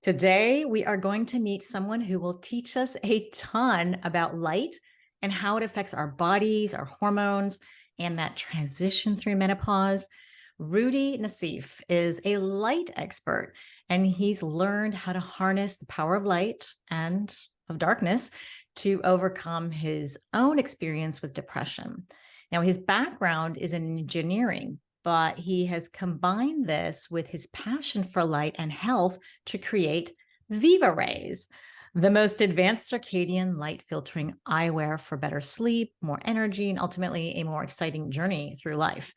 Today, we are going to meet someone who will teach us a ton about light and how it affects our bodies, our hormones, and that transition through menopause. Roudy Nassif is a light expert, and he's learned how to harness the power of light and of darkness to overcome his own experience with depression. Now, his background is in engineering, but he has combined this with his passion for light and health to create Vivarays, the most advanced circadian light filtering eyewear for better sleep, more energy, and ultimately a more exciting journey through life.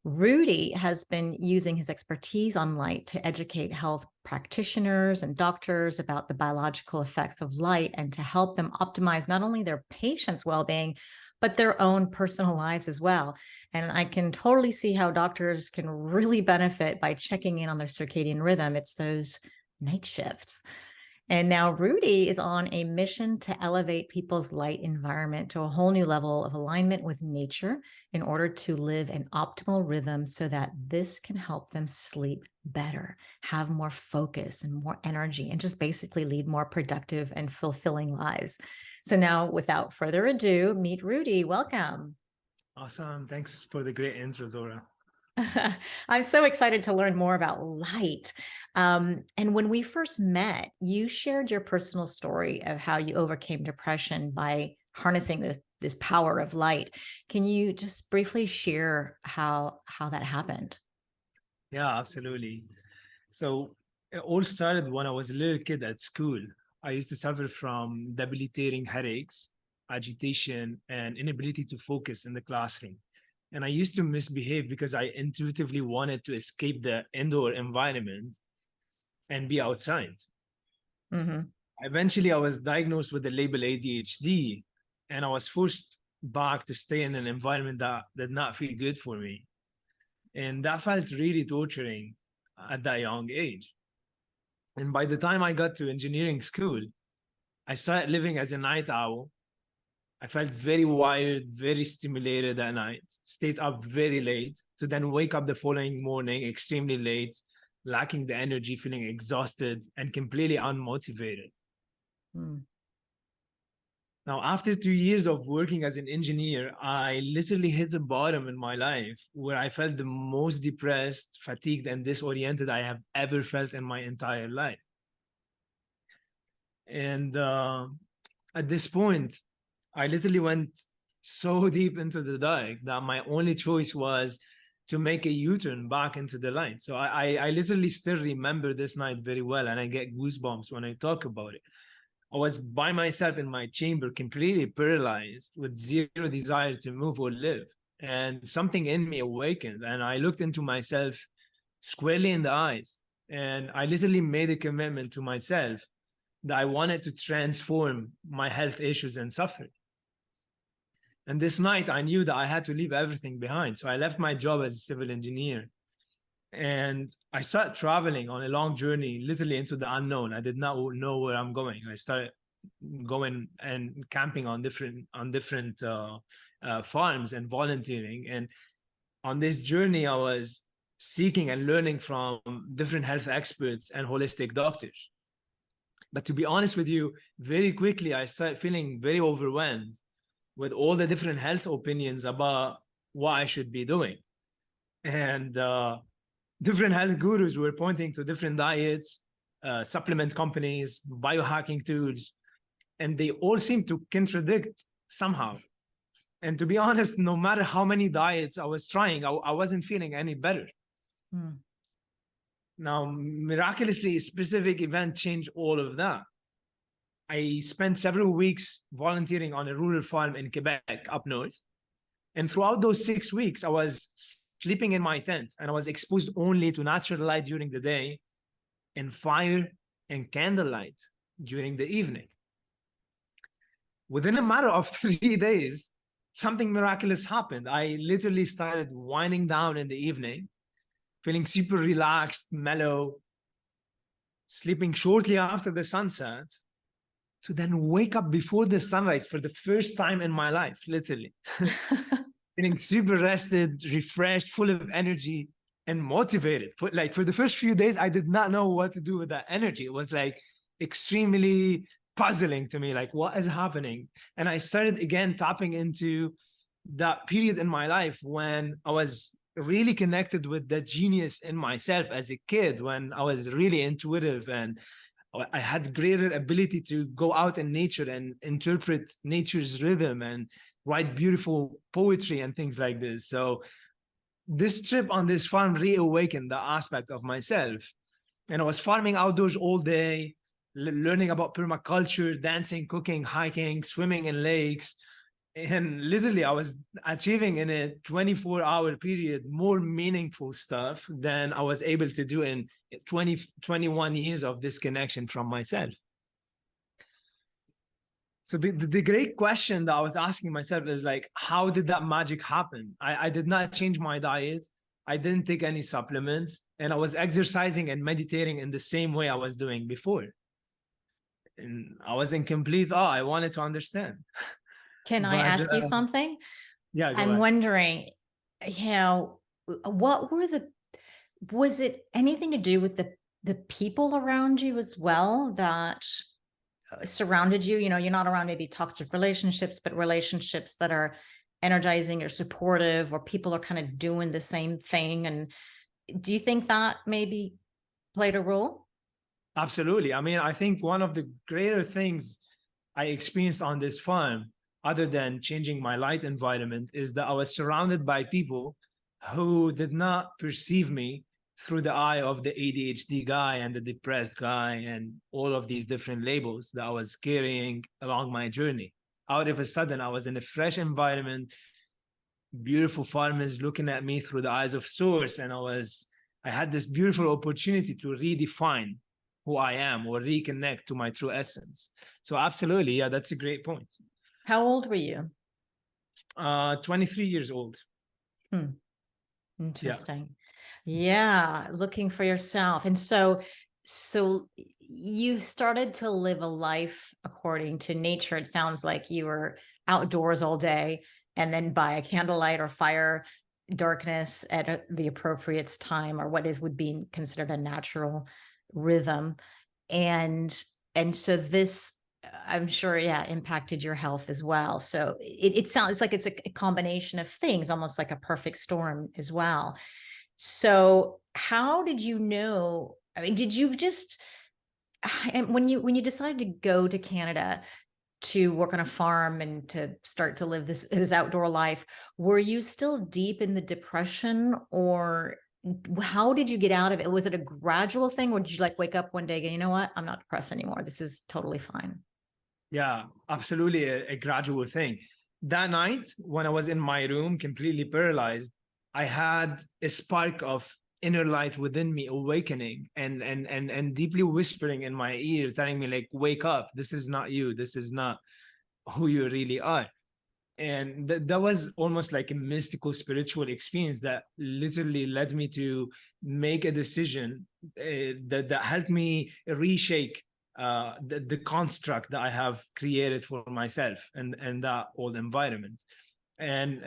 Roudy has been using his expertise on light to educate health practitioners and doctors about the biological effects of light and to help them optimize not only their patients' well-being, but their own personal lives as well. And I can totally see how doctors can really benefit by checking in on their circadian rhythm. It's those night shifts. And now Roudy is on a mission to elevate people's light environment to a whole new level of alignment with nature in order to live an optimal rhythm so that this can help them sleep better, have more focus and more energy, and just basically lead more productive and fulfilling lives. So now, without further ado, meet Roudy. Welcome. Awesome. Thanks for the great intro, Zora. I'm so excited to learn more about light. And when we first met, you shared your personal story of how you overcame depression by harnessing this power of light. Can you just briefly share how that happened? Yeah, absolutely. So it all started when I was a little kid at school. I used to suffer from debilitating headaches, agitation, and inability to focus in the classroom. And I used to misbehave because I intuitively wanted to escape the indoor environment and be outside. Hmm. Eventually, I was diagnosed with the label ADHD, and I was forced back to stay in an environment that did not feel good for me. And that felt really torturing at that young age. And by the time I got to engineering school, I started living as a night owl. I felt very wired, very stimulated at night, stayed up very late to then wake up the following morning extremely late, lacking the energy, feeling exhausted and completely unmotivated. Mm. Now, after 2 years of working as an engineer, I literally hit the bottom in my life where I felt the most depressed, fatigued, and disoriented I have ever felt in my entire life. And at this point, I literally went so deep into the dark that my only choice was to make a U-turn back into the light. So I literally still remember this night very well, and I get goosebumps when I talk about it. I was by myself in my chamber, completely paralyzed with zero desire to move or live. And something in me awakened, and I looked into myself squarely in the eyes. And I literally made a commitment to myself that I wanted to transform my health issues and suffering. And this night, I knew that I had to leave everything behind. So I left my job as a civil engineer and I started traveling on a long journey, literally into the unknown. I did not know where I'm going. I started going and camping on different farms and volunteering. And on this journey, I was seeking and learning from different health experts and holistic doctors. But to be honest with you, very quickly, I started feeling very overwhelmed with all the different health opinions about what I should be doing. And different health gurus were pointing to different diets, supplement companies, biohacking tools, and they all seem to contradict somehow. And to be honest, no matter how many diets I was trying, I wasn't feeling any better. Mm. Now, miraculously, a specific event changed all of that. I spent several weeks volunteering on a rural farm in Quebec up north. And throughout those 6 weeks, I was sleeping in my tent and I was exposed only to natural light during the day and fire and candlelight during the evening. Within a matter of 3 days, something miraculous happened. I literally started winding down in the evening, feeling super relaxed, mellow, sleeping shortly after the sunset, to then wake up before the sunrise for the first time in my life, literally. Feeling super rested, refreshed, full of energy. and motivated. For the first few days, I did not know what to do with that energy. It was like extremely puzzling to me, like what is happening? And I started again tapping into that period in my life when I was really connected with the genius in myself as a kid, when I was really intuitive and I had greater ability to go out in nature and interpret nature's rhythm and write beautiful poetry and things like this. So this trip on this farm reawakened the aspect of myself. And I was farming outdoors all day, learning about permaculture, dancing, cooking, hiking, swimming in lakes. And literally, I was achieving in a 24-hour period more meaningful stuff than I was able to do in 21 years of disconnection from myself. So the great question that I was asking myself is like, how did that magic happen? I did not change my diet. I didn't take any supplements, and I was exercising and meditating in the same way I was doing before. And I was in complete awe. I wanted to understand. Can I But ask you something? yeah, go I'm ahead. wondering, what were was it anything to do with the people around you as well that surrounded you? You're not around maybe toxic relationships, but relationships that are energizing or supportive, or people are kind of doing the same thing. And do you think that maybe played a role? Absolutely. I mean, I think one of the greater things I experienced on this farm, other than changing my light environment, is that I was surrounded by people who did not perceive me through the eye of the ADHD guy and the depressed guy and all of these different labels that I was carrying along my journey. Out of a sudden, I was in a fresh environment, beautiful farmers looking at me through the eyes of source, and I had this beautiful opportunity to redefine who I am or reconnect to my true essence. So absolutely, yeah, that's a great point. How old were you? 23 years old. Interesting. Yeah, looking for yourself. And so you started to live a life according to nature. It sounds like you were outdoors all day, and then by a candlelight or fire, darkness at the appropriate time, or what would be considered a natural rhythm. And so this, I'm sure, yeah, impacted your health as well. So it sounds like it's a combination of things, almost like a perfect storm as well. So how did you know? I mean, did you just, and when you decided to go to Canada to work on a farm and to start to live this outdoor life, were you still deep in the depression, or how did you get out of it? Was it a gradual thing, or did you like wake up one day and go, you know what, I'm not depressed anymore, this is totally fine? Yeah, absolutely a gradual thing. That night, when I was in my room, completely paralyzed, I had a spark of inner light within me awakening and deeply whispering in my ear, telling me, like, wake up. This is not you. This is not who you really are. And that was almost like a mystical spiritual experience that literally led me to make a decision that helped me reshake the construct that I have created for myself and that old environment. And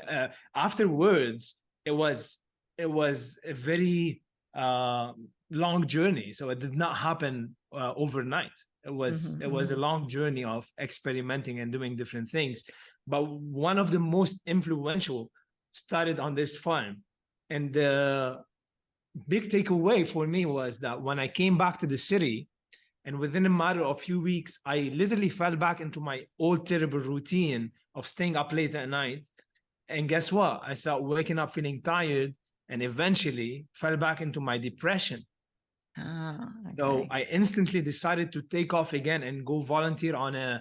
afterwards, it was a very long journey. So it did not happen overnight. It was a long journey of experimenting and doing different things. But one of the most influential started on this farm. And the big takeaway for me was that when I came back to the city, and within a matter of a few weeks, I literally fell back into my old terrible routine of staying up late at night. And guess what? I started waking up feeling tired and eventually fell back into my depression. So I instantly decided to take off again and go volunteer on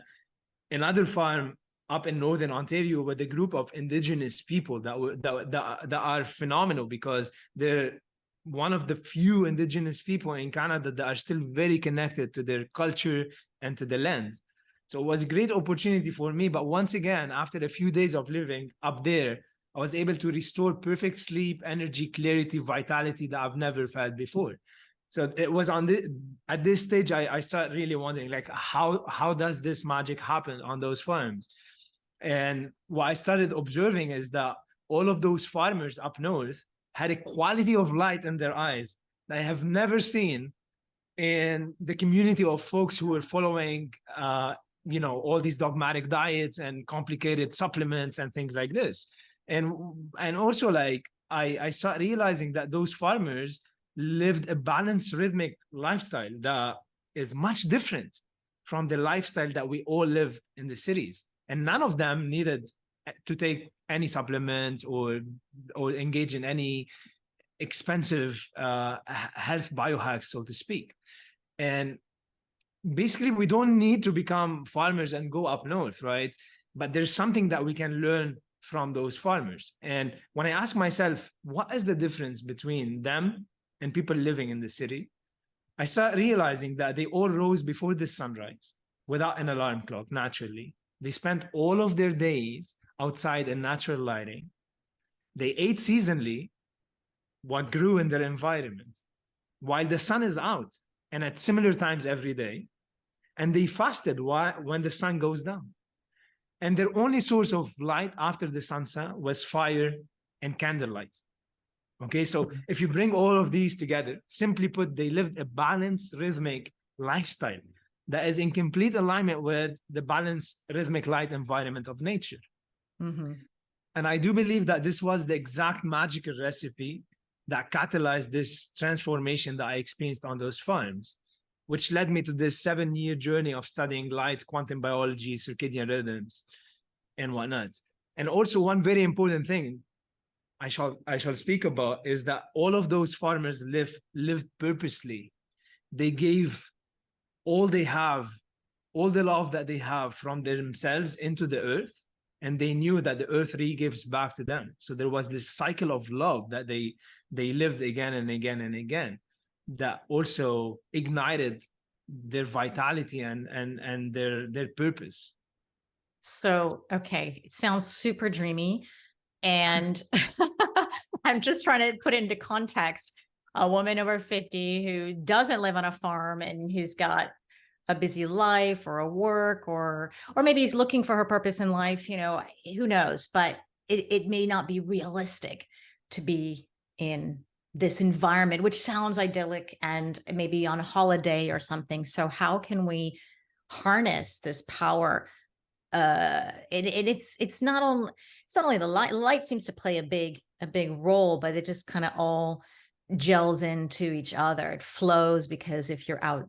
another farm up in Northern Ontario with a group of Indigenous people that are phenomenal, because they're one of the few Indigenous people in Canada that are still very connected to their culture and to the land. So it was a great opportunity for me. But once again, after a few days of living up there, I was able to restore perfect sleep, energy, clarity, vitality that I've never felt before. So it was at this stage, I started really wondering, like, how does this magic happen on those farms? And what I started observing is that all of those farmers up north, had a quality of light in their eyes that I have never seen in the community of folks who were following, all these dogmatic diets and complicated supplements and things like this. And also, like, I started realizing that those farmers lived a balanced, rhythmic lifestyle that is much different from the lifestyle that we all live in the cities. And none of them needed to take any supplements or engage in any expensive health biohacks, so to speak. And basically, we don't need to become farmers and go up north, right? But there's something that we can learn from those farmers. And when I ask myself, what is the difference between them and people living in the city, I start realizing that they all rose before the sunrise without an alarm clock, naturally. They spent all of their days outside in natural lighting. They ate seasonally what grew in their environment while the sun is out and at similar times every day. And they fasted when the sun goes down. And their only source of light after the sunset was fire and candlelight. Okay, so if you bring all of these together, simply put, they lived a balanced, rhythmic lifestyle that is in complete alignment with the balanced, rhythmic light environment of nature. Mm-hmm. And I do believe that this was the exact magical recipe that catalyzed this transformation that I experienced on those farms, which led me to this 7-year journey of studying light, quantum biology, circadian rhythms, and whatnot. And also, one very important thing I shall speak about is that all of those farmers lived purposely. They gave all they have, all the love that they have from themselves into the earth, and they knew that the earth re-gives back to them. So there was this cycle of love that they lived again and again and again, that also ignited their vitality and their purpose. So, okay, it sounds super dreamy. And I'm just trying to put into context a woman over 50 who doesn't live on a farm and who's got a busy life or a work, or maybe he's looking for her purpose in life, who knows, but it may not be realistic to be in this environment, which sounds idyllic and maybe on a holiday or something. So how can we harness this power? It's not only the light. Light seems to play a big role, but it just kind of all gels into each other. It flows because if you're out,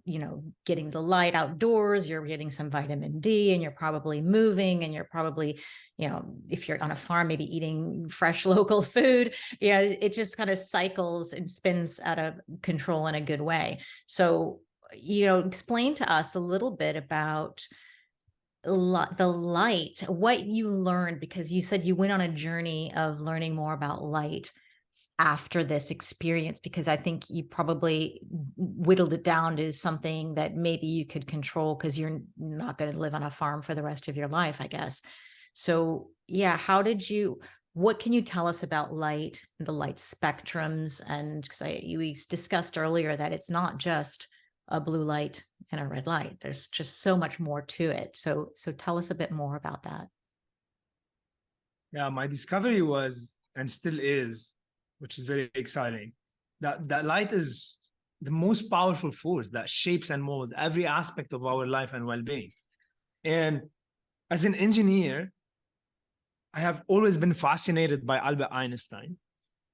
getting the light outdoors, you're getting some vitamin D, and you're probably moving, and you're probably, if you're on a farm, maybe eating fresh local food. It just kind of cycles and spins out of control in a good way. So, explain to us a little bit about the light, what you learned, because you said you went on a journey of learning more about light after this experience, because I think you probably whittled it down to something that maybe you could control, because you're not going to live on a farm for the rest of your life, I guess. So yeah, what can you tell us about light, the light spectrums? And because we discussed earlier that it's not just a blue light and a red light. There's just so much more to it. So tell us a bit more about that. Yeah, my discovery was, and still is, which is very exciting, that light is the most powerful force that shapes and molds every aspect of our life and well-being. And as an engineer, I have always been fascinated by Albert Einstein,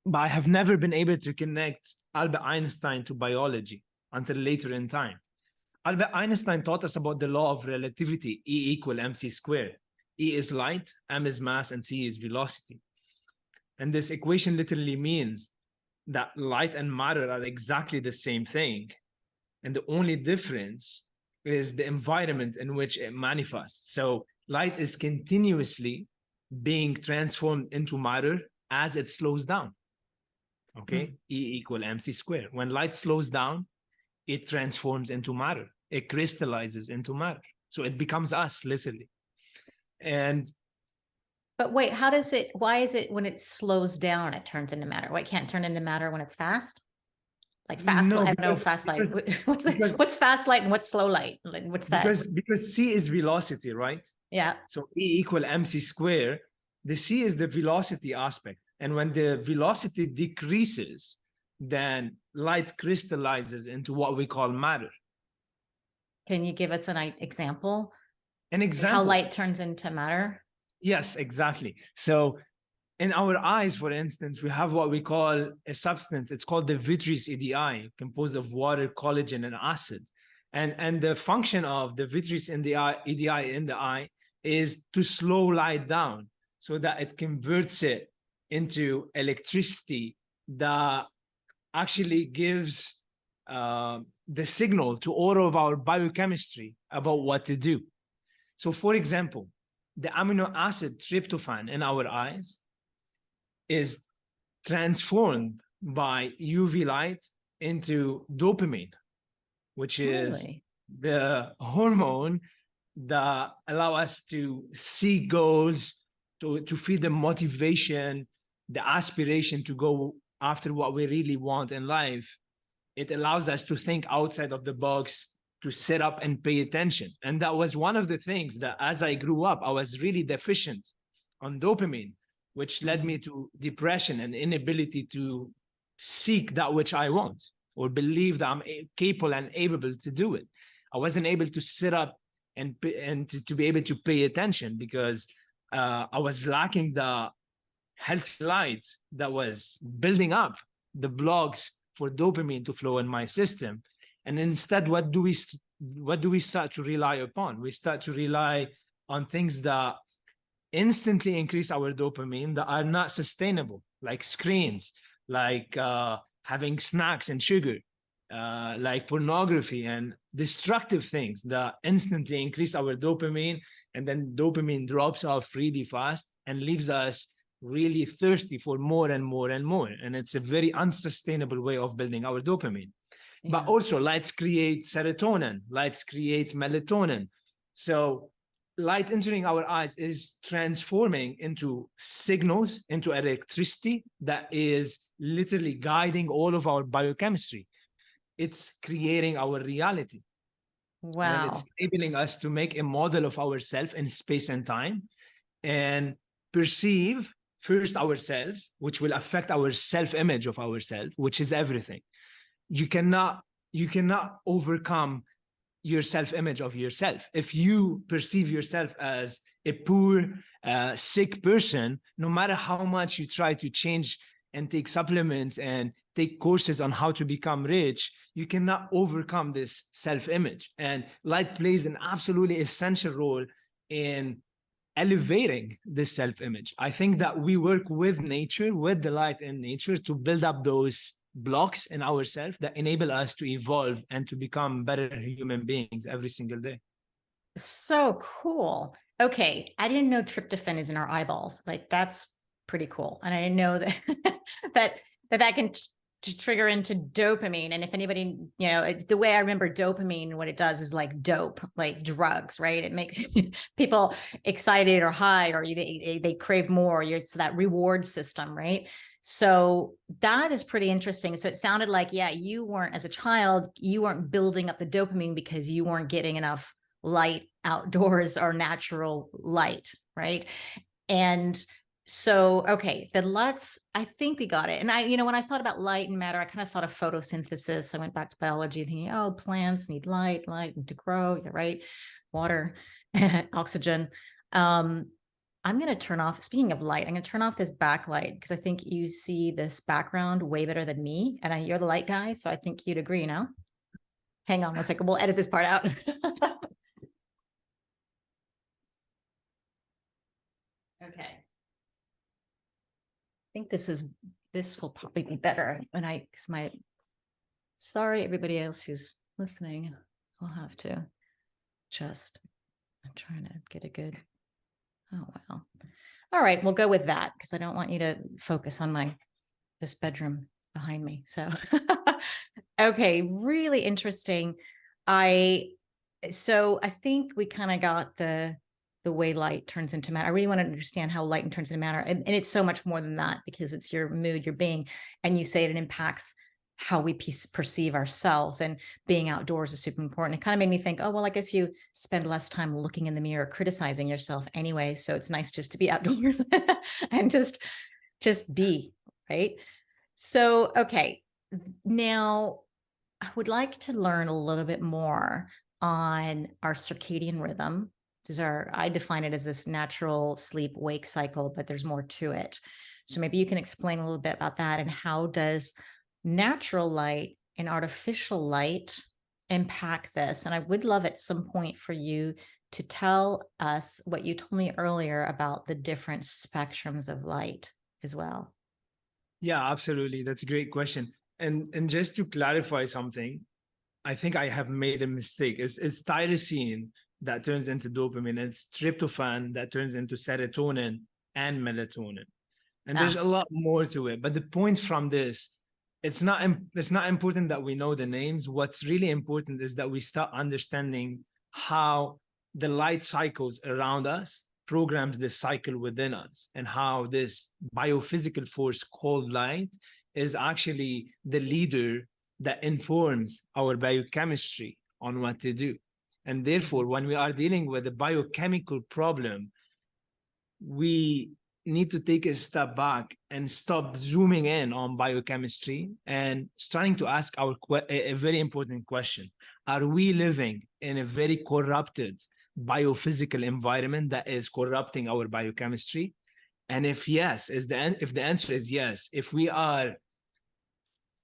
but I have never been able to connect Albert Einstein to biology until later in time. Albert Einstein taught us about the law of relativity, E equal mc squared. E is light, m is mass, and c is velocity. And this equation literally means that light and matter are exactly the same thing. And the only difference is the environment in which it manifests. So light is continuously being transformed into matter as it slows down. Okay, E equal mc squared. When light slows down, it transforms into matter. It crystallizes into matter. So it becomes us, literally. But wait, why is it when it slows down, it turns into matter? Why can't it turn into matter when it's fast? Like fast light? No, fast light. What's fast light and what's slow light? Like, what's that? Because c is velocity, right? Yeah. So E equal mc squared. The c is the velocity aspect. And when the velocity decreases, then light crystallizes into what we call matter. Can you give us an example? An Like example. how light turns into matter? Yes, exactly. So in our eyes, for instance, we have what we call a substance. It's called the vitreous EDI, composed of water, collagen, and acid. And the function of the vitreous in the eye, EDI in the eye is to slow light down so that it converts it into electricity that actually gives the signal to all of our biochemistry about what to do. So, for example, the amino acid tryptophan in our eyes is transformed by UV light into dopamine, which is Really? the hormone that allow us to see goals, to feel the motivation, the aspiration to go after what we really want in life. It allows us to think outside of the box, to sit up and pay attention. And that was one of the things that as I grew up, I was really deficient on dopamine, which led me to depression and inability to seek that which I want or believe that I'm capable and able to do it. I wasn't able to sit up and to be able to pay attention because I was lacking the healthy light that was building up the blocks for dopamine to flow in my system. And instead, what do we start to rely upon? We start to rely on things that instantly increase our dopamine that are not sustainable, like screens, like having snacks and sugar, like pornography and destructive things that instantly increase our dopamine, and then dopamine drops off really fast and leaves us really thirsty for more and more and more. And it's a very unsustainable way of building our dopamine. Yeah. But also lights create serotonin, lights create melatonin. So light entering our eyes is transforming into signals, into electricity that is literally guiding all of our biochemistry. It's creating our reality. Wow. And it's enabling us to make a model of ourselves in space and time and perceive first ourselves, which will affect our self-image of ourselves, which is everything. You cannot overcome your self-image of yourself. If you perceive yourself as a poor, sick person, no matter how much you try to change and take supplements and take courses on how to become rich, you cannot overcome this self-image. And light plays an absolutely essential role in elevating this self-image. I think that we work with nature, with the light in nature, to build up those blocks in ourselves that enable us to evolve and to become better human beings every single day. So cool. Okay, I didn't know tryptophan is in our eyeballs. Like that's pretty cool. And I didn't know that that can trigger into dopamine. And if anybody, the way I remember dopamine, what it does is like dope, like drugs, right? It makes people excited or high, or they crave more. It's that reward system, right? So that is pretty interesting. So it sounded like, yeah, you weren't, as a child, you weren't building up the dopamine because you weren't getting enough light outdoors or natural light, right? And so, okay, then I think we got it. And when I thought about light and matter, I kind of thought of photosynthesis. I went back to biology thinking, oh, plants need light to grow. You're right. Water, oxygen. I'm going to turn off, speaking of light, I'm going to turn off this backlight because I think you see this background way better than me. And you're the light guy. So I think you'd agree, no? Hang on 1 second. We'll edit this part out. Okay. I think this will probably be better when sorry, everybody else who's listening. I'll have to I'm trying to get a good, oh, wow. All right, we'll go with that because I don't want you to focus on this bedroom behind me. So, okay, really interesting. So I think we kind of got the way light turns into matter. I really want to understand how light turns into matter. And it's so much more than that because it's your mood, your being. And you say it impacts how we perceive ourselves, and being outdoors is super important. It kind of made me think, oh, well, I guess you spend less time looking in the mirror, criticizing yourself anyway. So it's nice just to be outdoors and just just be, right? So, okay. Now I would like to learn a little bit more on our circadian rhythm. I define it as this natural sleep wake cycle, but there's more to it. So maybe you can explain a little bit about that, and how does natural light and artificial light impact this? And I would love at some point for you to tell us what you told me earlier about the different spectrums of light as well. Yeah, absolutely. That's a great question. And just to clarify something, I think I have made a mistake. It's tyrosine that turns into dopamine. It's tryptophan that turns into serotonin and melatonin. And there's Ah, a lot more to it. But the point from this, it's not important that we know the names. What's really important is that we start understanding how the light cycles around us programs this cycle within us, and how this biophysical force called light is actually the leader that informs our biochemistry on what to do. And therefore, when we are dealing with a biochemical problem, we need to take a step back and stop zooming in on biochemistry and starting to ask a very important question. Are we living in a very corrupted biophysical environment that is corrupting our biochemistry? And if yes, if the answer is yes, if we are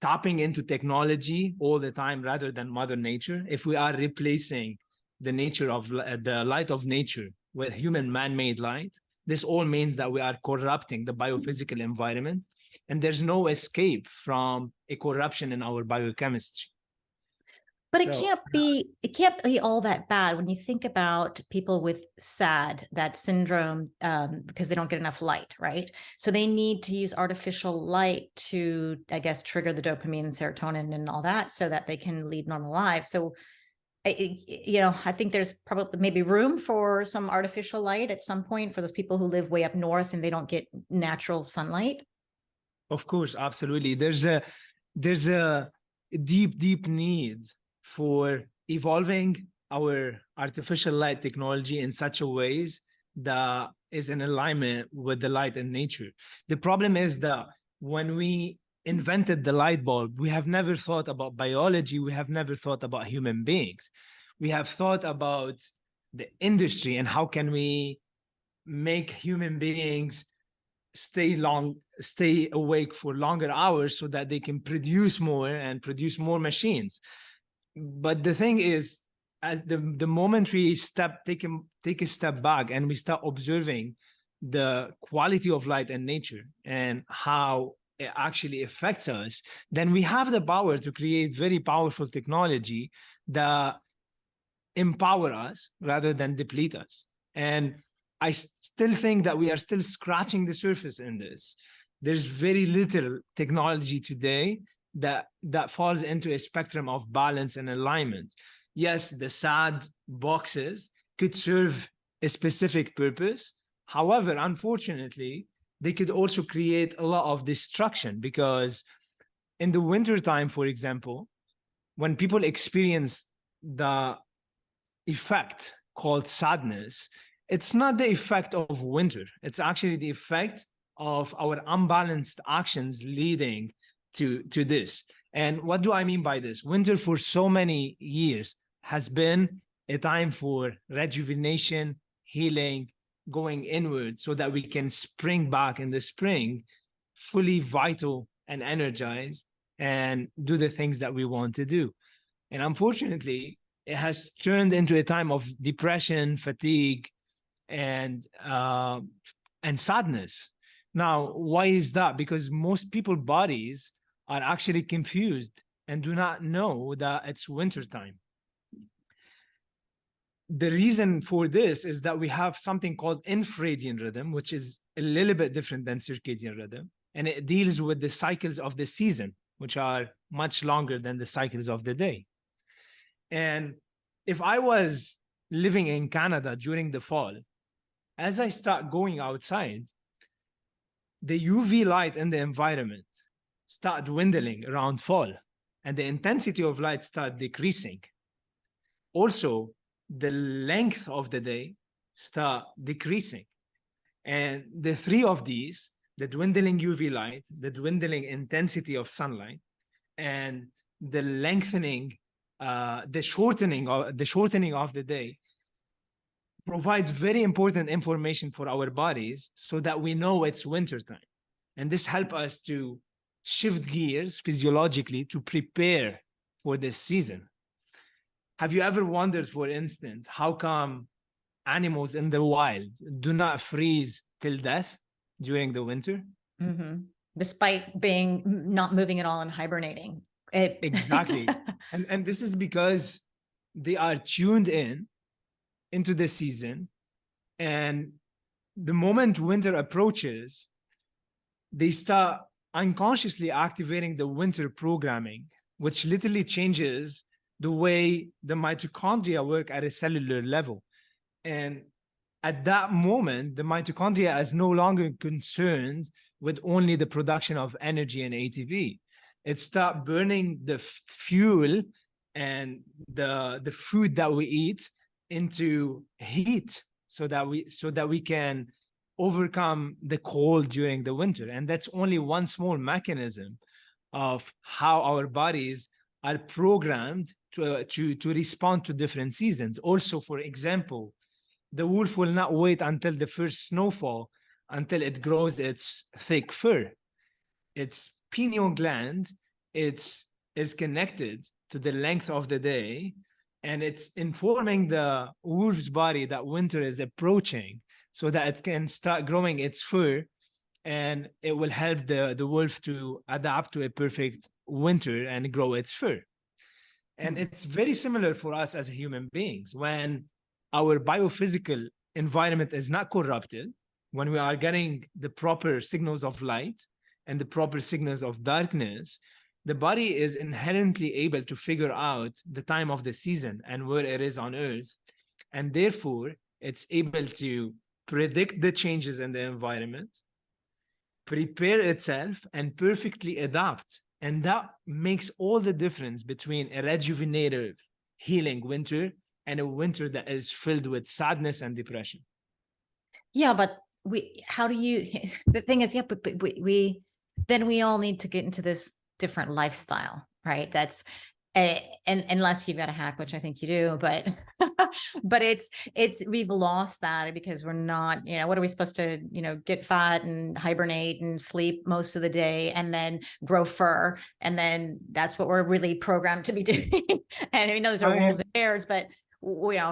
tapping into technology all the time rather than mother nature, if we are replacing the nature of the light of nature with human man-made light, this all means that we are corrupting the biophysical environment, and there's no escape from a corruption in our biochemistry. but So it can't be all that bad when you think about people with SAD, that syndrome, because they don't get enough light, right? So they need to use artificial light to, I guess, trigger the dopamine and serotonin and all that, so that they can lead normal lives. So, I think there's probably maybe room for some artificial light at some point for those people who live way up north and they don't get natural sunlight. of course, absolutely, there's a deep need for evolving our artificial light technology in such a ways that is in alignment with the light in nature. The problem is that when we invented the light bulb, we have never thought about biology, we have never thought about human beings. We have thought about the industry and how can we make human beings stay awake for longer hours so that they can produce more and produce more machines. But the thing is, as the moment we take a step back and we start observing the quality of light in nature and how it actually affects us, then we have the power to create very powerful technology that empower us rather than deplete us. And I still think that we are still scratching the surface in this. There's very little technology today that falls into a spectrum of balance and alignment. Yes, the SAD boxes could serve a specific purpose. However, unfortunately, they could also create a lot of destruction, because in the wintertime, for example, when people experience the effect called sadness, it's not the effect of winter. It's actually the effect of our unbalanced actions leading to this. And what do I mean by this? Winter for so many years has been a time for rejuvenation, healing, going inward so that we can spring back in the spring fully vital and energized and do the things that we want to do. And unfortunately, it has turned into a time of depression, fatigue, and sadness. Now, why is that? Because most people's bodies are actually confused and do not know that it's wintertime. The reason for this is that we have something called infradian rhythm, which is a little bit different than circadian rhythm, and it deals with the cycles of the season, which are much longer than the cycles of the day. And if I was living in Canada during the fall, as I start going outside, the UV light in the environment start dwindling around fall, and the intensity of light start decreasing. Also, the length of the day start decreasing. And the three of these the dwindling UV light, the dwindling intensity of sunlight, and the lengthening, the shortening of the day provides very important information for our bodies so that we know it's winter time. And this helps us to shift gears physiologically to prepare for this season. Have you ever wondered, for instance, how come animals in the wild do not freeze till death during the winter? Mm-hmm. Despite being not moving at all and hibernating. Exactly. And this is because they are tuned into the season, and the moment winter approaches, they start unconsciously activating the winter programming, which literally changes the way the mitochondria work at a cellular level. And at that moment, the mitochondria is no longer concerned with only the production of energy and ATP. It starts burning the fuel and the food that we eat into heat so that we can overcome the cold during the winter. And that's only one small mechanism of how our bodies are programmed to respond to different seasons. Also, for example, the wolf will not wait until the first snowfall until it grows its thick fur. Its pineal gland is connected to the length of the day, and it's informing the wolf's body that winter is approaching so that it can start growing its fur, and it will help the wolf to adapt to a perfect winter and grow its fur. And it's very similar for us as human beings. When our biophysical environment is not corrupted, when we are getting the proper signals of light and the proper signals of darkness, the body is inherently able to figure out the time of the season and where it is on Earth. And therefore, it's able to predict the changes in the environment, prepare itself, and perfectly adapt. And that makes all the difference between a rejuvenative, healing winter and a winter that is filled with sadness and depression. Yeah, but how do you, the thing is, yeah, but we all need to get into this different lifestyle, right? That's, and unless you've got a hack, which I think you do, but, but we've lost that because we're not, what are we supposed to, get fat and hibernate and sleep most of the day and then grow fur. And then that's what we're really programmed to be doing. And we know those are wolves and bears, but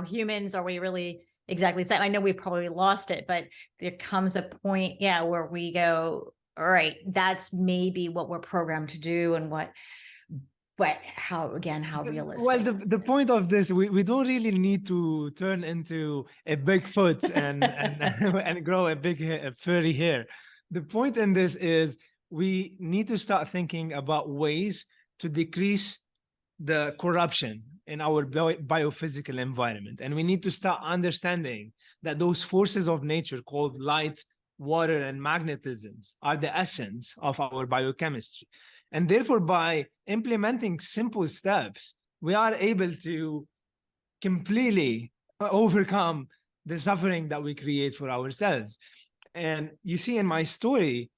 humans, are we really exactly the same? I know we've probably lost it, but there comes a point, where we go, all right, that's maybe what we're programmed to do, and but how realistic? Well, the point of this, we don't really need to turn into a Bigfoot and grow a furry hair. The point in this is we need to start thinking about ways to decrease the corruption in our biophysical environment. And we need to start understanding that those forces of nature called light, water, and magnetisms are the essence of our biochemistry. And therefore, by implementing simple steps, we are able to completely overcome the suffering that we create for ourselves. And you see, in my story,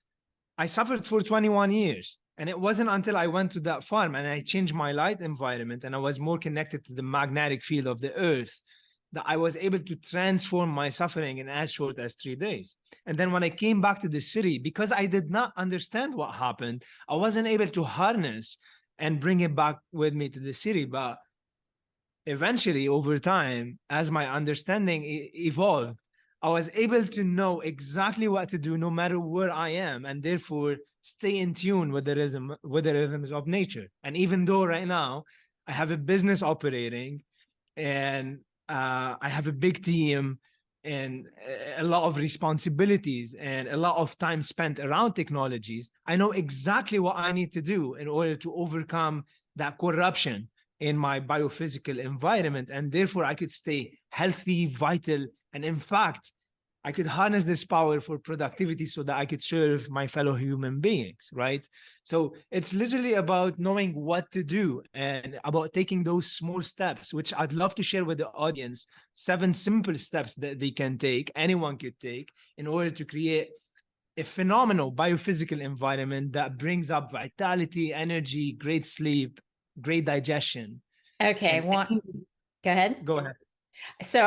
I suffered for 21 years. And it wasn't until I went to that farm and I changed my light environment and I was more connected to the magnetic field of the earth that I was able to transform my suffering in as short as 3 days. And then when I came back to the city, because I did not understand what happened, I wasn't able to harness and bring it back with me to the city. But eventually, over time, as my understanding evolved, I was able to know exactly what to do no matter where I am, and therefore stay in tune with the rhythms of nature. And even though right now I have a business operating and I have a big team and a lot of responsibilities and a lot of time spent around technologies, I know exactly what I need to do in order to overcome that corruption in my biophysical environment. And therefore, I could stay healthy, vital, and in fact, I could harness this power for productivity so that I could serve my fellow human beings, right? So it's literally about knowing what to do and about taking those small steps, which I'd love to share with the audience, 7 simple steps that they can take, anyone could take, in order to create a phenomenal biophysical environment that brings up vitality, energy, great sleep, great digestion. Okay, And go ahead. go ahead. So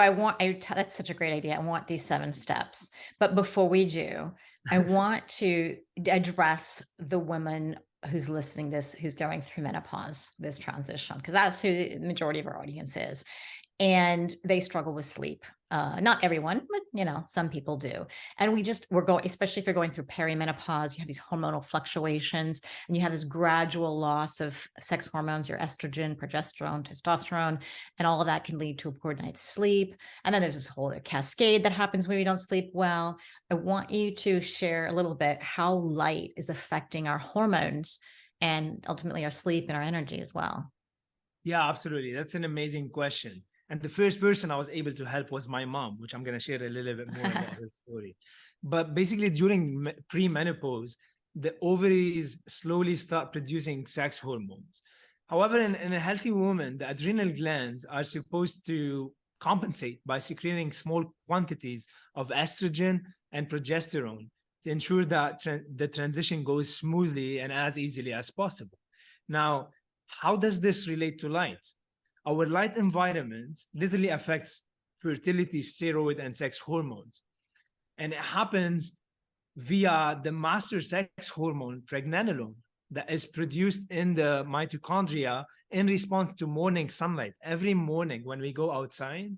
that's such a great idea. I want these 7 steps. But before we do, I want to address the woman who's listening to this, who's going through menopause, this transition, because that's who the majority of our audience is. And they struggle with sleep. Not everyone, but some people do. And we're going, especially if you're going through perimenopause, you have these hormonal fluctuations and you have this gradual loss of sex hormones, your estrogen, progesterone, testosterone, and all of that can lead to a poor night's sleep. And then there's this whole cascade that happens when we don't sleep well. I want you to share a little bit how light is affecting our hormones and ultimately our sleep and our energy as well. Yeah, absolutely. That's an amazing question. And the first person I was able to help was my mom, which I'm going to share a little bit more about her story. But basically, during pre-menopause, the ovaries slowly start producing sex hormones. However, in a healthy woman, the adrenal glands are supposed to compensate by secreting small quantities of estrogen and progesterone to ensure that the transition goes smoothly and as easily as possible. Now, how does this relate to light? Our light environment literally affects fertility, steroid, and sex hormones. And it happens via the master sex hormone, pregnenolone, that is produced in the mitochondria in response to morning sunlight. Every morning when we go outside,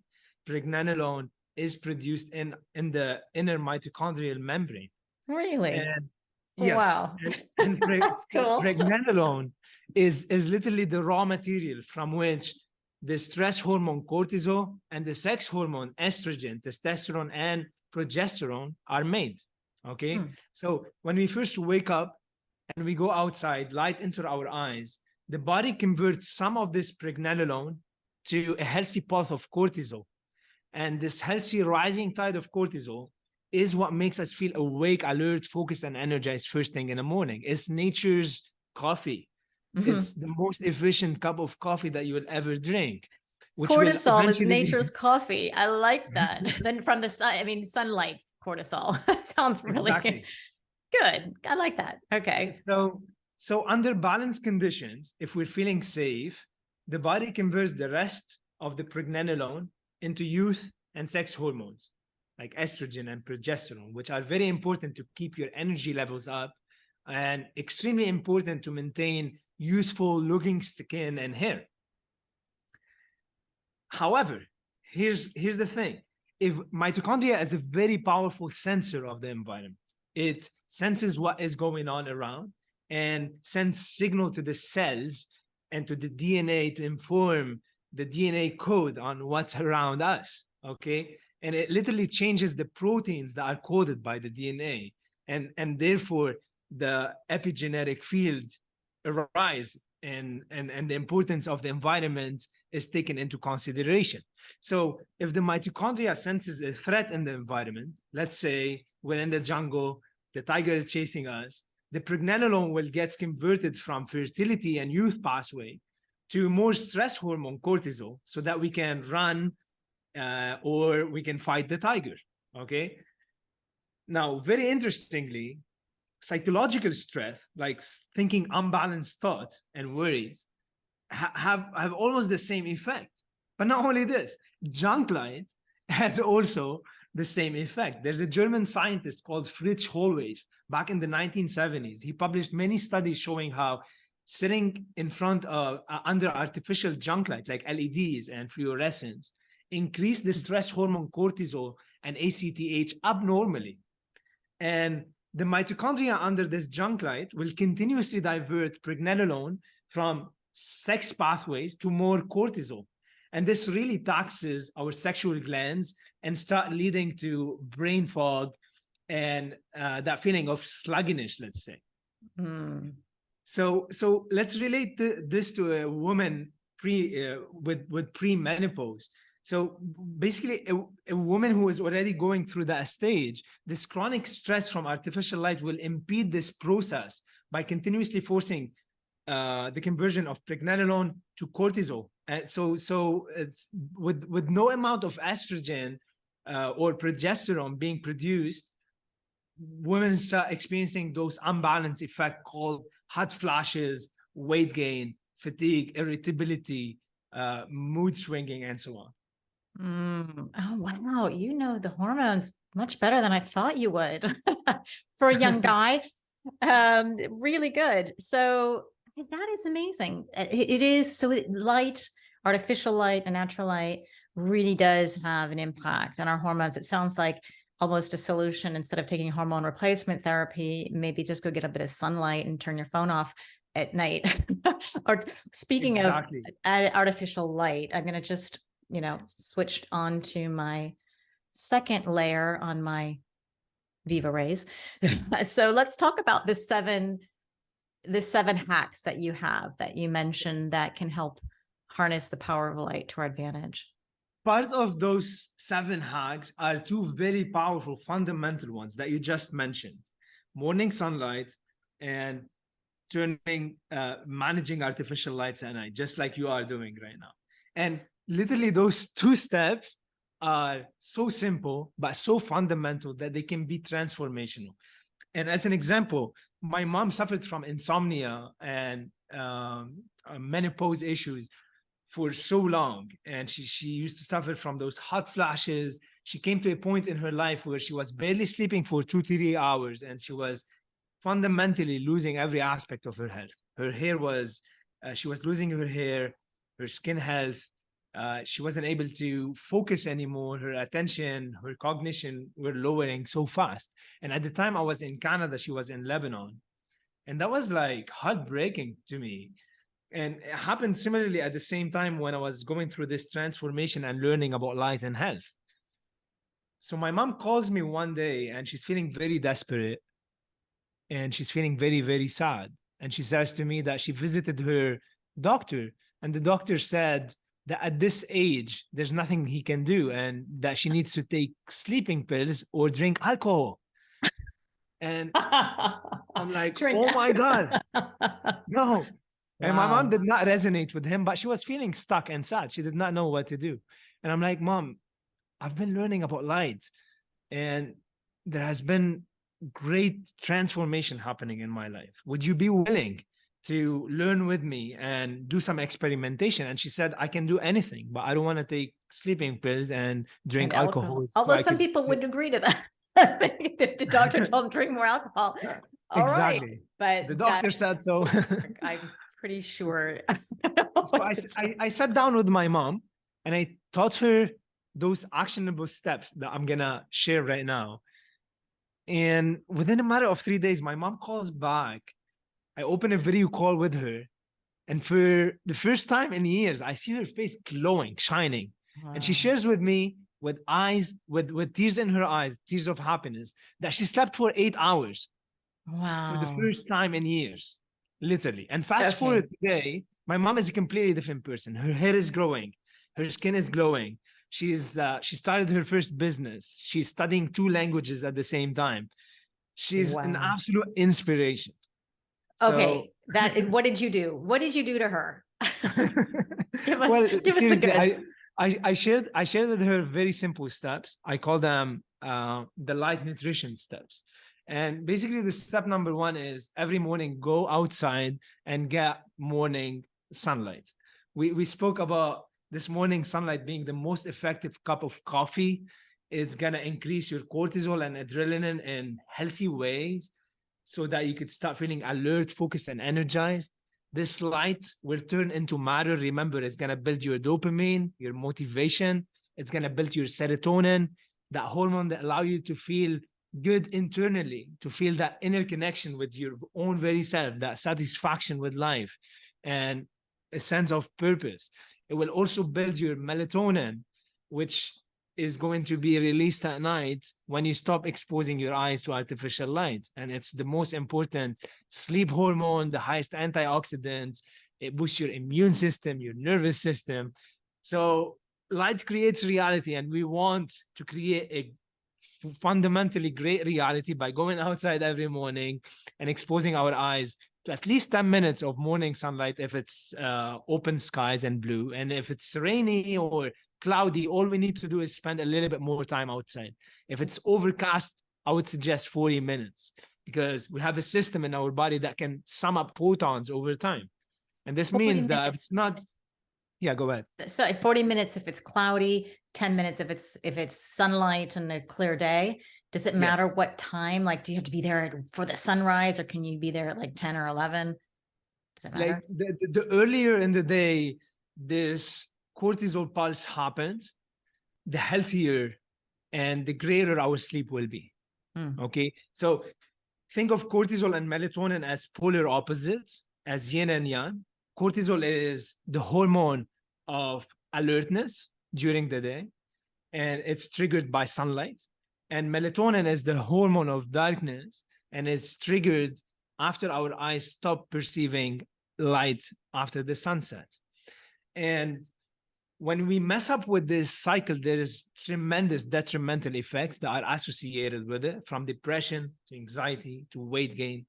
pregnenolone is produced in the inner mitochondrial membrane. Really? And yes, Wow. and That's cool. pregnenolone is literally the raw material from which the stress hormone cortisol and the sex hormone estrogen, testosterone, and progesterone are made. Okay. So when we first wake up and we go outside, light into our eyes, the body converts some of this pregnenolone to a healthy path of cortisol. And this healthy rising tide of cortisol is what makes us feel awake, alert, focused, and energized first thing in the morning. It's nature's coffee. It's the most efficient cup of coffee that you will ever drink, which will Cortisol is eventually nature's coffee. I like that. Then from the sun, sunlight cortisol. That sounds really exactly. good. I like that. Okay. So under balanced conditions, if we're feeling safe, the body converts the rest of the pregnenolone into youth and sex hormones like estrogen and progesterone, which are very important to keep your energy levels up and extremely important to maintain youthful looking skin and hair. However, here's the thing. If mitochondria is a very powerful sensor of the environment, it senses what is going on around and sends signal to the cells and to the DNA to inform the DNA code on what's around us. Okay. And it literally changes the proteins that are coded by the DNA. And therefore the epigenetic field arise and the importance of the environment is taken into consideration. So if the mitochondria senses a threat in the environment, let's say we're in the jungle, the tiger is chasing us, the pregnenolone will get converted from fertility and youth pathway to more stress hormone cortisol so that we can run or we can fight the tiger. Okay. Now, very interestingly, psychological stress, like thinking unbalanced thoughts and worries, have almost the same effect. But not only this, junk light has also the same effect. There's a German scientist called Fritz Hollweg back in the 1970s. He published many studies showing how sitting in front of under artificial junk light like LEDs and fluorescents increase the stress hormone cortisol and ACTH abnormally. And the mitochondria under this junk light will continuously divert pregnenolone from sex pathways to more cortisol. And this really taxes our sexual glands and start leading to brain fog and that feeling of sluggishness, let's say. So let's relate this to a woman with pre-menopause. So basically, a woman who is already going through that stage, this chronic stress from artificial light will impede this process by continuously forcing the conversion of pregnenolone to cortisol. And so it's with no amount of estrogen or progesterone being produced, women start experiencing those unbalanced effects called hot flashes, weight gain, fatigue, irritability, mood swinging, and so on. Oh, wow. You know the hormones much better than I thought you would for a young guy. Really good. So that is amazing. It is so light, artificial light, and natural light really does have an impact on our hormones. It sounds like almost a solution instead of taking hormone replacement therapy, maybe just go get a bit of sunlight and turn your phone off at night. Or speaking Exactly. of artificial light, I'm going to just, switch on to my second layer on my Vivarays. So let's talk about the seven hacks that you have that you mentioned that can help harness the power of light to our advantage. Part of those 7 hacks are 2 very powerful fundamental ones that you just mentioned: morning sunlight and managing artificial lights at night, just like you are doing right now. And literally those 2 steps are so simple but so fundamental that they can be transformational. And as an example, my mom suffered from insomnia and menopause issues for so long, and she used to suffer from those hot flashes. She came to a point in her life where she was barely sleeping for 2-3 hours, and she was fundamentally losing every aspect of her health. Her hair was she was losing her hair, her skin health. She wasn't able to focus anymore. Her attention, her cognition were lowering so fast. And at the time I was in Canada, she was in Lebanon, and that was like heartbreaking to me. And it happened similarly at the same time when I was going through this transformation and learning about light and health. So my mom calls me one day and she's feeling very desperate and she's feeling very, very sad. And she says to me that she visited her doctor, and the doctor said that at this age, there's nothing he can do, and that she needs to take sleeping pills or drink alcohol. And I'm like, oh my God, no. And my mom did not resonate with him, but she was feeling stuck and sad. She did not know what to do. And I'm like, Mom, I've been learning about light, and there has been great transformation happening in my life. Would you be willing to learn with me and do some experimentation? And she said, I can do anything, but I don't want to take sleeping pills and drink alcohol. Although some people wouldn't agree to that. If the doctor told them drink more alcohol. All exactly. Right. But the doctor said so. I'm pretty sure. So I sat down with my mom and I taught her those actionable steps that I'm going to share right now. And within a matter of 3 days, my mom calls back. I open a video call with her. And for the first time in years, I see her face glowing, shining. Wow. And she shares with me with tears in her eyes, tears of happiness, that she slept for 8 hours. Wow. For the first time in years, literally. And fast forward today, my mom is a completely different person. Her hair is growing. Her skin is glowing. She started her first business. She's studying 2 languages at the same time. She's an absolute inspiration. Okay. What did you do? What did you do to her? give us the goods. I shared with her very simple steps. I call them the light nutrition steps. And basically the step number 1 is every morning, go outside and get morning sunlight. We spoke about this morning sunlight being the most effective cup of coffee. It's going to increase your cortisol and adrenaline in healthy ways so that you could start feeling alert, focused, and energized. This light will turn into matter. Remember, it's going to build your dopamine, your motivation. It's going to build your serotonin, that hormone that allows you to feel good internally, to feel that inner connection with your own very self, that satisfaction with life, and a sense of purpose. It will also build your melatonin, which is going to be released at night when you stop exposing your eyes to artificial light. And it's the most important sleep hormone, the highest antioxidants. It boosts your immune system, your nervous system. So light creates reality, and we want to create a fundamentally great reality by going outside every morning and exposing our eyes to at least 10 minutes of morning sunlight if it's open skies and blue. And if it's rainy or cloudy, all we need to do is spend a little bit more time outside. If it's overcast, I would suggest 40 minutes, because we have a system in our body that can sum up photons over time. And this 40 means that if minutes. it's not, yeah, go ahead. So 40 minutes if it's cloudy, 10 minutes if it's sunlight and a clear day. Does it matter Yes. what time? Like, do you have to be there for the sunrise, or can you be there at like 10 or 11? Does it matter? Like the earlier in the day this cortisol pulse happened, the healthier and the greater our sleep will be. Okay, so think of cortisol and melatonin as polar opposites, as yin and yang. Cortisol is the hormone of alertness during the day, and it's triggered by sunlight. And melatonin is the hormone of darkness, and it's triggered after our eyes stop perceiving light after the sunset. And when we mess up with this cycle, there is tremendous detrimental effects that are associated with it, from depression to anxiety to weight gain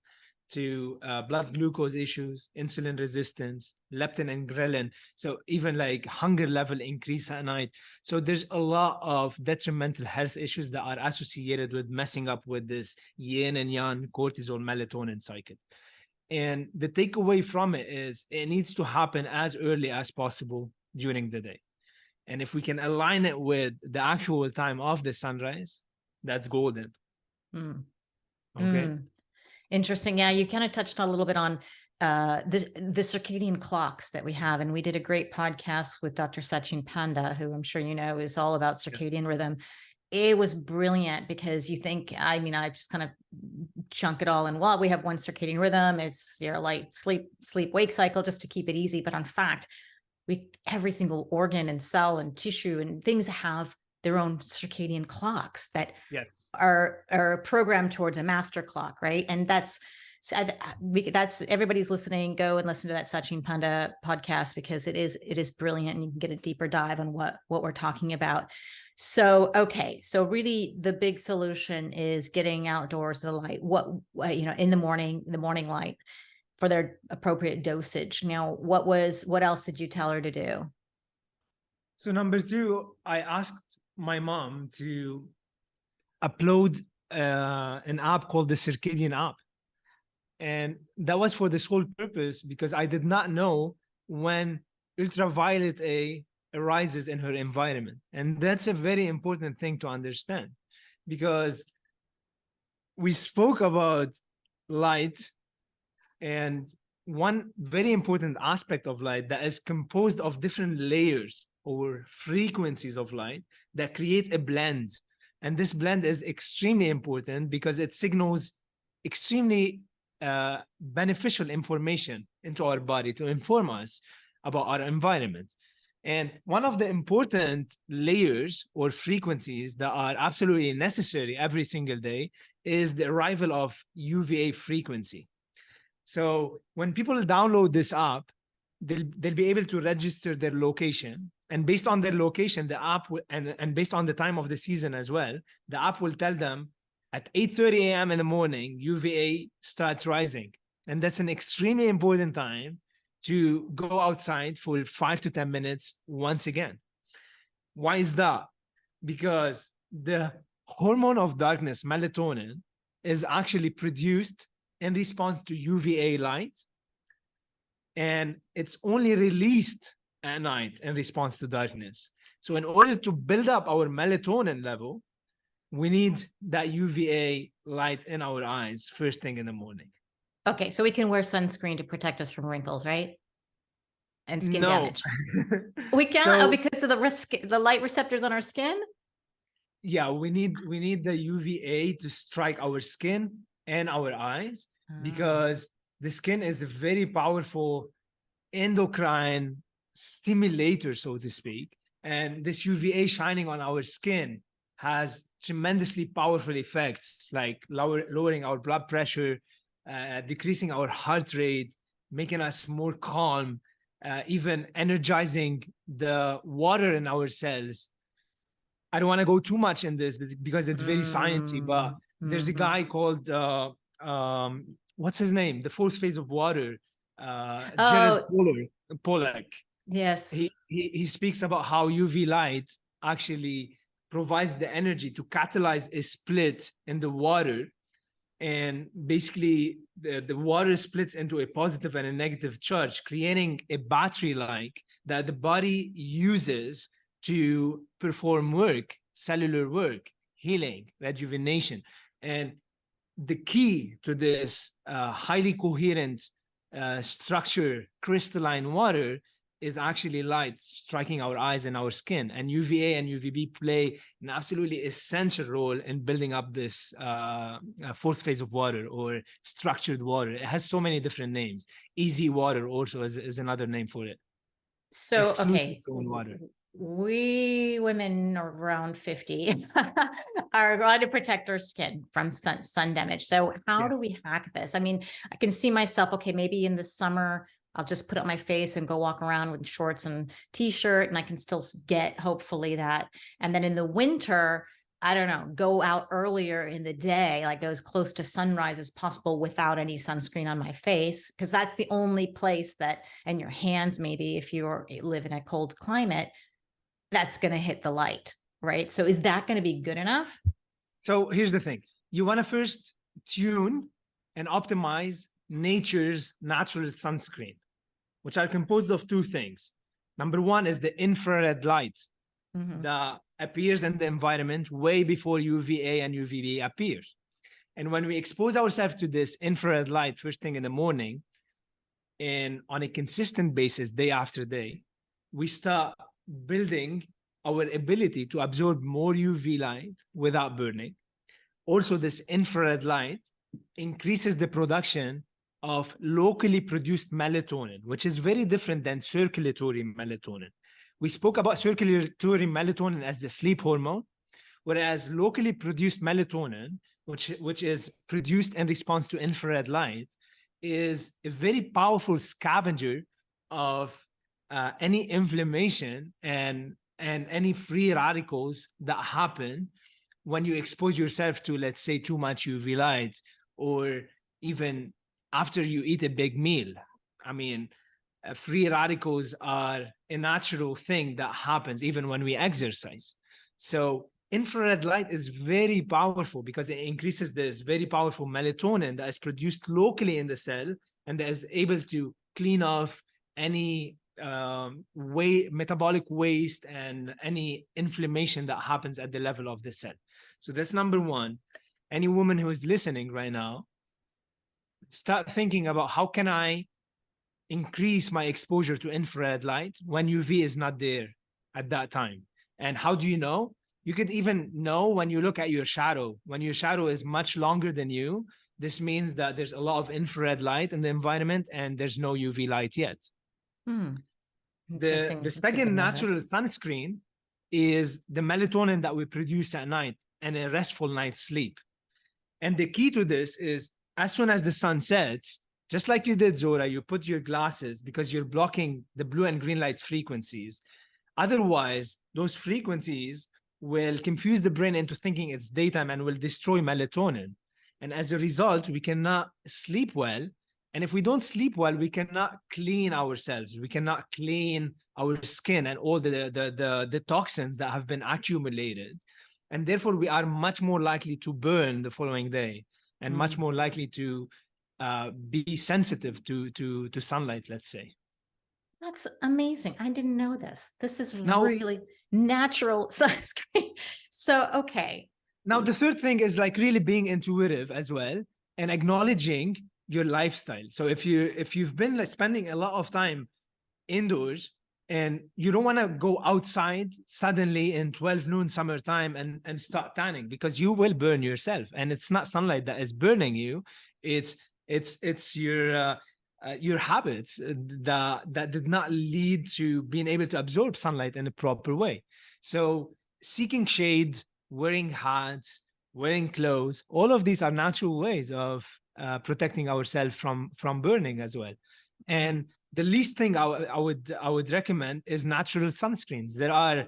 to blood glucose issues, insulin resistance, leptin and ghrelin. So even like hunger level increase at night. So there's a lot of detrimental health issues that are associated with messing up with this yin and yang cortisol melatonin cycle. And the takeaway from it is it needs to happen as early as possible during the day. And if we can align it with the actual time of the sunrise, that's golden. Okay. Interesting. Yeah, you kind of touched a little bit on the circadian clocks that we have. And we did a great podcast with Dr. Sachin Panda, who I'm sure you know is all about circadian rhythm. It was brilliant, because you think, I mean, I just kind of chunk it all in. Well, we have one circadian rhythm. It's your light, sleep, wake cycle, just to keep it easy. But in fact, every single organ and cell and tissue and things have their own circadian clocks that are programmed towards a master clock, right? And that's everybody's listening. Go and listen to that Sachin Panda podcast, because it is brilliant, and you can get a deeper dive on what we're talking about. So, okay, so really the big solution is getting outdoors, the light. In the morning light, for their appropriate dosage. Now, what else did you tell her to do? So number 2, I asked my mom to upload an app called the Circadian app. And that was for the sole purpose because I did not know when ultraviolet A arises in her environment. And that's a very important thing to understand, because we spoke about light, and one very important aspect of light that is composed of different layers or frequencies of light that create a blend. And this blend is extremely important because it signals extremely beneficial information into our body to inform us about our environment. And one of the important layers or frequencies that are absolutely necessary every single day is the arrival of UVA frequency. So when people download this app, they'll be able to register their location. And based on their location, the app will, and based on the time of the season as well, the app will tell them at 8:30 a.m. in the morning, UVA starts rising. And that's an extremely important time to go outside for 5 to 10 minutes once again. Why is that? Because the hormone of darkness, melatonin, is actually produced in response to UVA light. And it's only released at night in response to darkness. So in order to build up our melatonin level, we need that UVA light in our eyes first thing in the morning. Okay, so we can wear sunscreen to protect us from wrinkles, right? And skin damage. We can't, because of the light receptors on our skin? Yeah, we need the UVA to strike our skin and our eyes, because the skin is a very powerful endocrine stimulator, so to speak. And this UVA shining on our skin has tremendously powerful effects, like lowering our blood pressure, decreasing our heart rate, making us more calm, even energizing the water in our cells. I don't want to go too much in this because it's very sciencey, but there's a guy called what's his name? The fourth phase of water, Jared Pollack. Yes. He speaks about how UV light actually provides the energy to catalyze a split in the water. And basically the water splits into a positive and a negative charge, creating a battery like that the body uses to perform work, cellular work, healing, rejuvenation. And the key to this highly coherent structure, crystalline water, is actually light striking our eyes and our skin. And UVA and UVB play an absolutely essential role in building up this fourth phase of water, or structured water. It has so many different names. Easy water also is another name for it. So, okay, Zone water. we women around 50 are going to protect our skin from sun damage. So how do Yes. we hack this? I mean, I can see myself, okay, maybe in the summer, I'll just put it on my face and go walk around with shorts and t-shirt, and I can still get hopefully that. And then in the winter, I don't know, go out earlier in the day, like go as close to sunrise as possible without any sunscreen on my face, because that's the only place that, and your hands, maybe if you live in a cold climate, that's going to hit the light, right? So is that going to be good enough? So here's the thing. You want to first tune and optimize nature's natural sunscreen, which are composed of two things. Number one is the infrared light that appears in the environment way before UVA and UVB appears. And when we expose ourselves to this infrared light first thing in the morning, and on a consistent basis, day after day, we start building our ability to absorb more UV light without burning. Also, this infrared light increases the production of locally produced melatonin, which is very different than circulatory melatonin. We spoke about circulatory melatonin as the sleep hormone, whereas locally produced melatonin, which is produced in response to infrared light, is a very powerful scavenger of any inflammation and any free radicals that happen when you expose yourself to, let's say, too much UV light, or even after you eat a big meal. I mean, free radicals are a natural thing that happens even when we exercise. So infrared light is very powerful because it increases this very powerful melatonin that is produced locally in the cell and that is able to clean off any metabolic waste and any inflammation that happens at the level of the cell. So that's number one. Any woman who is listening right now, start thinking about how can I increase my exposure to infrared light when UV is not there at that time. And how do you know? You could even know when you look at your shadow. When your shadow is much longer than you, this means that there's a lot of infrared light in the environment and there's no UV light yet. The second natural sunscreen is the melatonin that we produce at night and a restful night's sleep. And the key to this is, as soon as the sun sets, just like you did, Zora, you put your glasses because you're blocking the blue and green light frequencies. Otherwise, those frequencies will confuse the brain into thinking it's daytime and will destroy melatonin. And as a result, we cannot sleep well. And if we don't sleep well, we cannot clean ourselves. We cannot clean our skin and all the toxins that have been accumulated. And therefore, we are much more likely to burn the following day and much more likely to be sensitive to sunlight, let's say. That's amazing. I didn't know this. This is really natural sunscreen. So, okay. Now, the third thing is like really being intuitive as well and acknowledging your lifestyle. So if you've been like spending a lot of time indoors and you don't want to go outside suddenly in 12 noon summertime and start tanning, because you will burn yourself. And it's not sunlight that is burning you. It's your habits that did not lead to being able to absorb sunlight in a proper way. So seeking shade, wearing hats, wearing clothes, all of these are natural ways of protecting ourselves from burning as well. And the least thing I would recommend is natural sunscreens. There are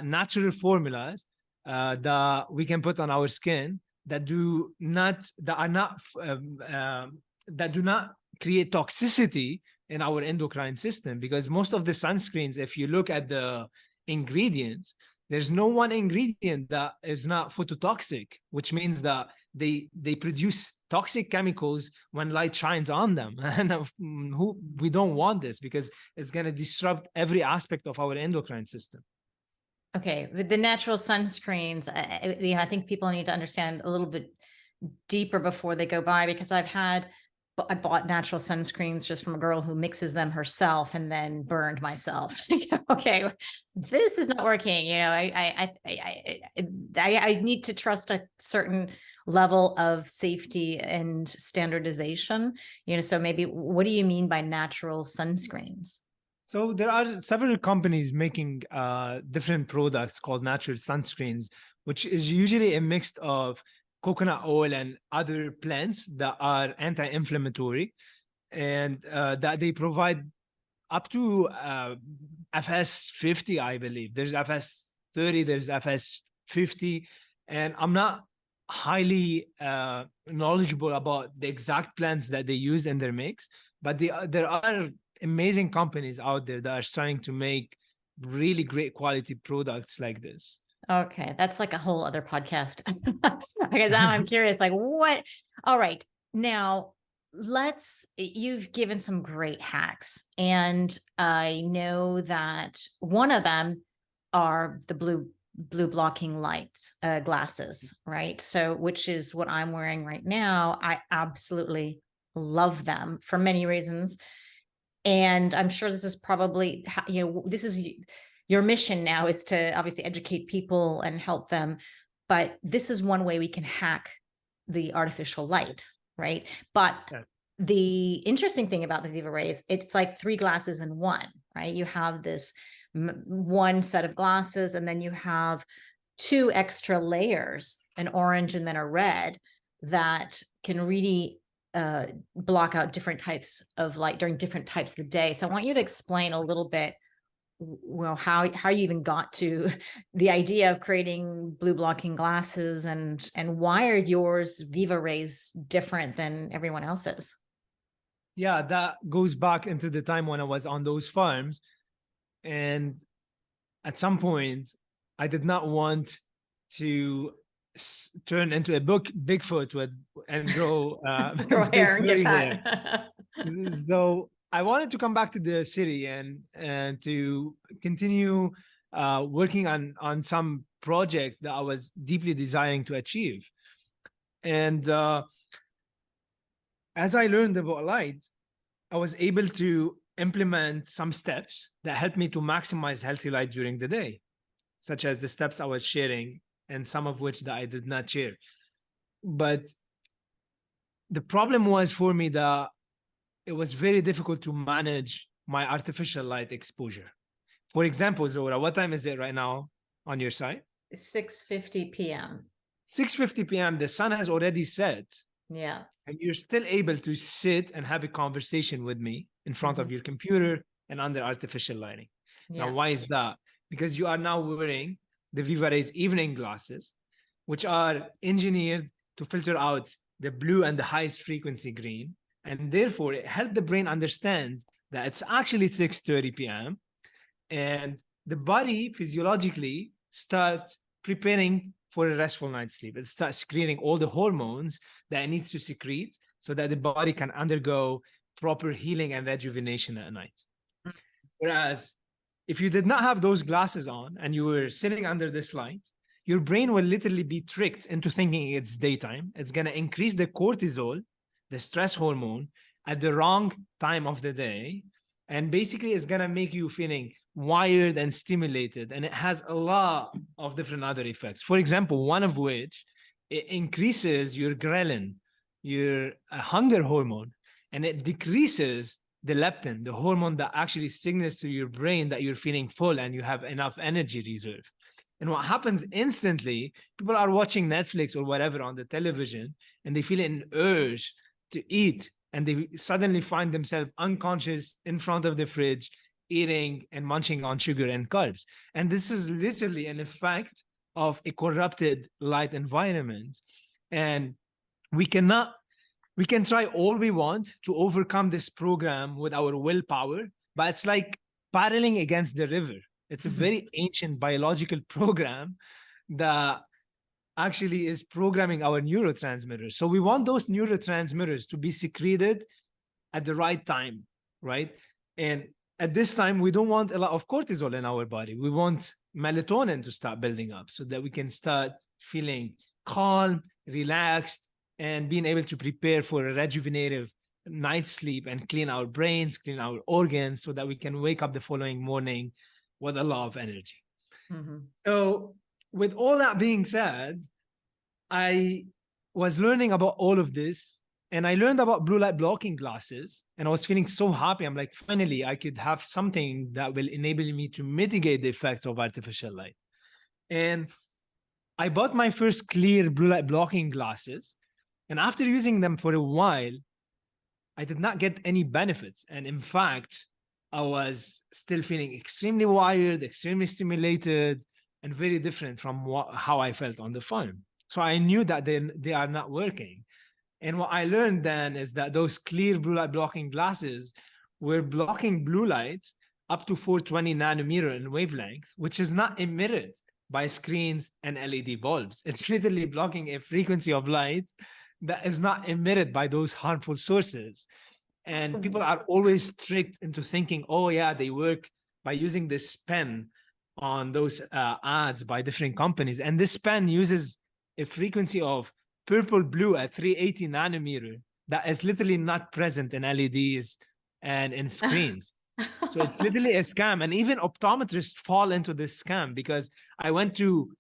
natural formulas that we can put on our skin that do not create toxicity in our endocrine system. Because most of the sunscreens, if you look at the ingredients, There's no one ingredient that is not phototoxic, which means that they produce toxic chemicals when light shines on them. And we don't want this, because it's going to disrupt every aspect of our endocrine system. Okay, with the natural sunscreens, I think people need to understand a little bit deeper before they go buy, because I bought natural sunscreens just from a girl who mixes them herself and then burned myself. Okay, this is not working. I need to trust a certain level of safety and standardization. So maybe, what do you mean by natural sunscreens? So there are several companies making different products called natural sunscreens, which is usually a mix of coconut oil and other plants that are anti-inflammatory, and that they provide up to FS 50, I believe. There's FS 30, there's FS 50, and I'm not highly knowledgeable about the exact plants that they use in their mix, but there are amazing companies out there that are trying to make really great quality products like this. Okay, that's like a whole other podcast. Because now I'm curious, like, what? All right, now you've given some great hacks, and I know that one of them are the blue blocking lights glasses, right? So, which is what I'm wearing right now. I absolutely love them for many reasons, and I'm sure this is probably, this is your mission now, is to obviously educate people and help them. But this is one way we can hack the artificial light, right? But Yeah. the interesting thing about the Vivarays, it's like 3 glasses in one, right? You have this one set of glasses, and then you have 2 extra layers, an orange and then a red, that can really block out different types of light during different types of the day. So I want you to explain a little bit, how you even got to the idea of creating blue blocking glasses, and why are yours Vivarays different than everyone else's? Yeah, that goes back into the time when I was on those farms, and at some point I did not want to turn into a Bigfoot and grow Grow big hair and get furry hair. fat. So I wanted to come back to the city and to continue working on some projects that I was deeply desiring to achieve. And as I learned about light, I was able to implement some steps that helped me to maximize healthy light during the day, such as the steps I was sharing, and some of which that I did not share. But the problem was for me that it was very difficult to manage my artificial light exposure. For example, Zora, what time is it right now on your side? 6:50 p.m. 6:50 p.m. The sun has already set. Yeah. And you're still able to sit and have a conversation with me in front of your computer and under artificial lighting. Yeah. Now, why is that? Because you are now wearing the Vivarays evening glasses, which are engineered to filter out the blue and the highest frequency green. And therefore, it helped the brain understand that it's actually 6:30 p.m. And the body physiologically starts preparing for a restful night's sleep. It starts secreting all the hormones that it needs to secrete so that the body can undergo proper healing and rejuvenation at night. Whereas if you did not have those glasses on and you were sitting under this light, your brain will literally be tricked into thinking it's daytime. It's going to increase the cortisol, the stress hormone, at the wrong time of the day. And basically, it's going to make you feeling wired and stimulated. And it has a lot of different other effects. For example, one of which, it increases your ghrelin, your hunger hormone, and it decreases the leptin, the hormone that actually signals to your brain that you're feeling full and you have enough energy reserve. And what happens instantly, people are watching Netflix or whatever on the television, and they feel an urge to eat. And they suddenly find themselves unconscious in front of the fridge, eating and munching on sugar and carbs. And this is literally an effect of a corrupted light environment. And we can try all we want to overcome this program with our willpower, but it's like paddling against the river. It's a very ancient biological program that actually is programming our neurotransmitters. So we want those neurotransmitters to be secreted at the right time, right? And at this time, we don't want a lot of cortisol in our body. We want melatonin to start building up so that we can start feeling calm, relaxed, and being able to prepare for a rejuvenative night's sleep and clean our brains, clean our organs so that we can wake up the following morning with a lot of energy. So with all that being said, I was learning about all of this, and I learned about blue light blocking glasses, and I was feeling so happy. I'm like, finally, I could have something that will enable me to mitigate the effects of artificial light. And I bought my first clear blue light blocking glasses, and after using them for a while, I did not get any benefits. And in fact, I was still feeling extremely wired, extremely stimulated, and very different from how I felt on the phone. So I knew that they are not working. And what I learned then is that those clear blue light blocking glasses were blocking blue light up to 420 nanometer in wavelength, which is not emitted by screens and LED bulbs. It's literally blocking a frequency of light that is not emitted by those harmful sources. And people are always tricked into thinking, oh yeah, they work by using this pen on those ads by different companies. And this pen uses a frequency of purple blue at 380 nanometer that is literally not present in LEDs and in screens. So it's literally a scam. And even optometrists fall into this scam, because I went to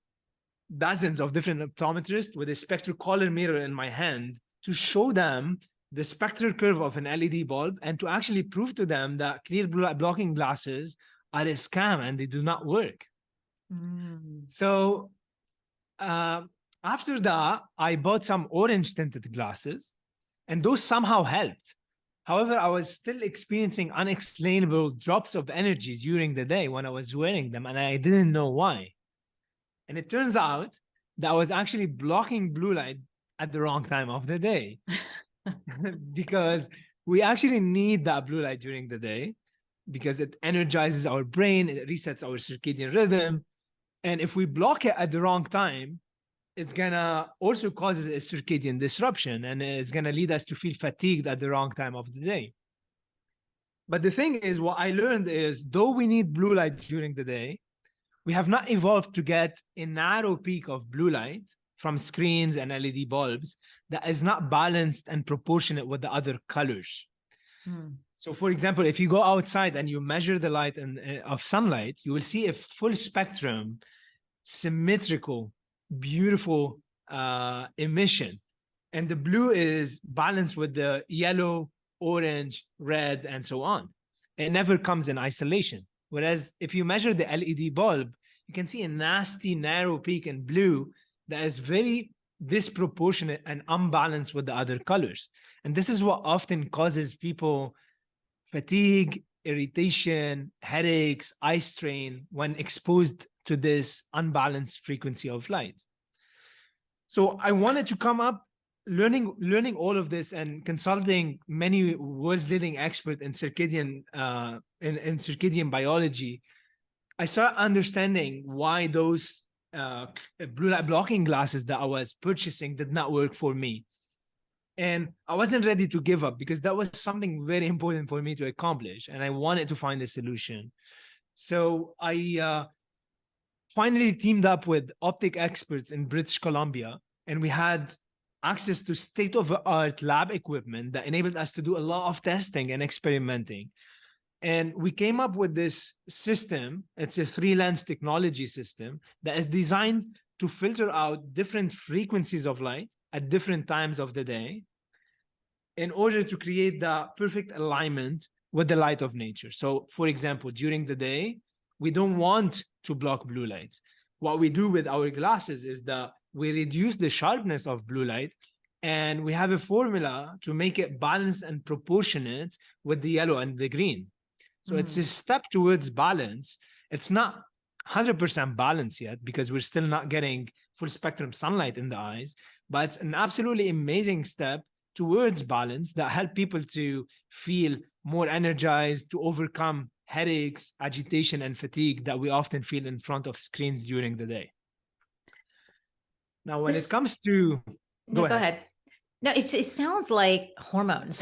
dozens of different optometrists with a spectral colorimeter in my hand to show them the spectral curve of an LED bulb and to actually prove to them that clear blue light blocking glasses are a scam and they do not work. So after that, I bought some orange tinted glasses, and those somehow helped. However, I was still experiencing unexplainable drops of energy during the day when I was wearing them, and I didn't know why. And it turns out that I was actually blocking blue light at the wrong time of the day. Because we actually need that blue light during the day because it energizes our brain, it resets our circadian rhythm. And if we block it at the wrong time, it's gonna also causes a circadian disruption, and it's gonna lead us to feel fatigued at the wrong time of the day. But the thing is, what I learned is, though we need blue light during the day, we have not evolved to get a narrow peak of blue light from screens and LED bulbs that is not balanced and proportionate with the other colors. So for example, if you go outside and you measure the light of sunlight, you will see a full spectrum, symmetrical, beautiful emission. And the blue is balanced with the yellow, orange, red, and so on. It never comes in isolation. Whereas if you measure the LED bulb, you can see a nasty narrow peak in blue that is very disproportionate and unbalanced with the other colors. And this is what often causes people fatigue, irritation, headaches, eye strain when exposed to this unbalanced frequency of light. So I wanted to come up learning all of this and consulting many world's leading experts in circadian in circadian biology. I started understanding why those blue light blocking glasses that I was purchasing did not work for me. And I wasn't ready to give up because that was something very important for me to accomplish. And I wanted to find a solution. So I finally teamed up with optic experts in British Columbia, and we had access to state-of-the-art lab equipment that enabled us to do a lot of testing and experimenting. And we came up with this system. It's a 3-lens technology system that is designed to filter out different frequencies of light at different times of the day in order to create the perfect alignment with the light of nature. So for example, during the day, we don't want to block blue light. What we do with our glasses is that we reduce the sharpness of blue light, and we have a formula to make it balanced and proportionate with the yellow and the green. So it's a step towards balance. It's not 100% balance yet because we're still not getting full spectrum sunlight in the eyes, but it's an absolutely amazing step towards balance that help people to feel more energized, to overcome headaches, agitation, and fatigue that we often feel in front of screens during the day. Now, when it comes to, go ahead. No, it sounds like hormones,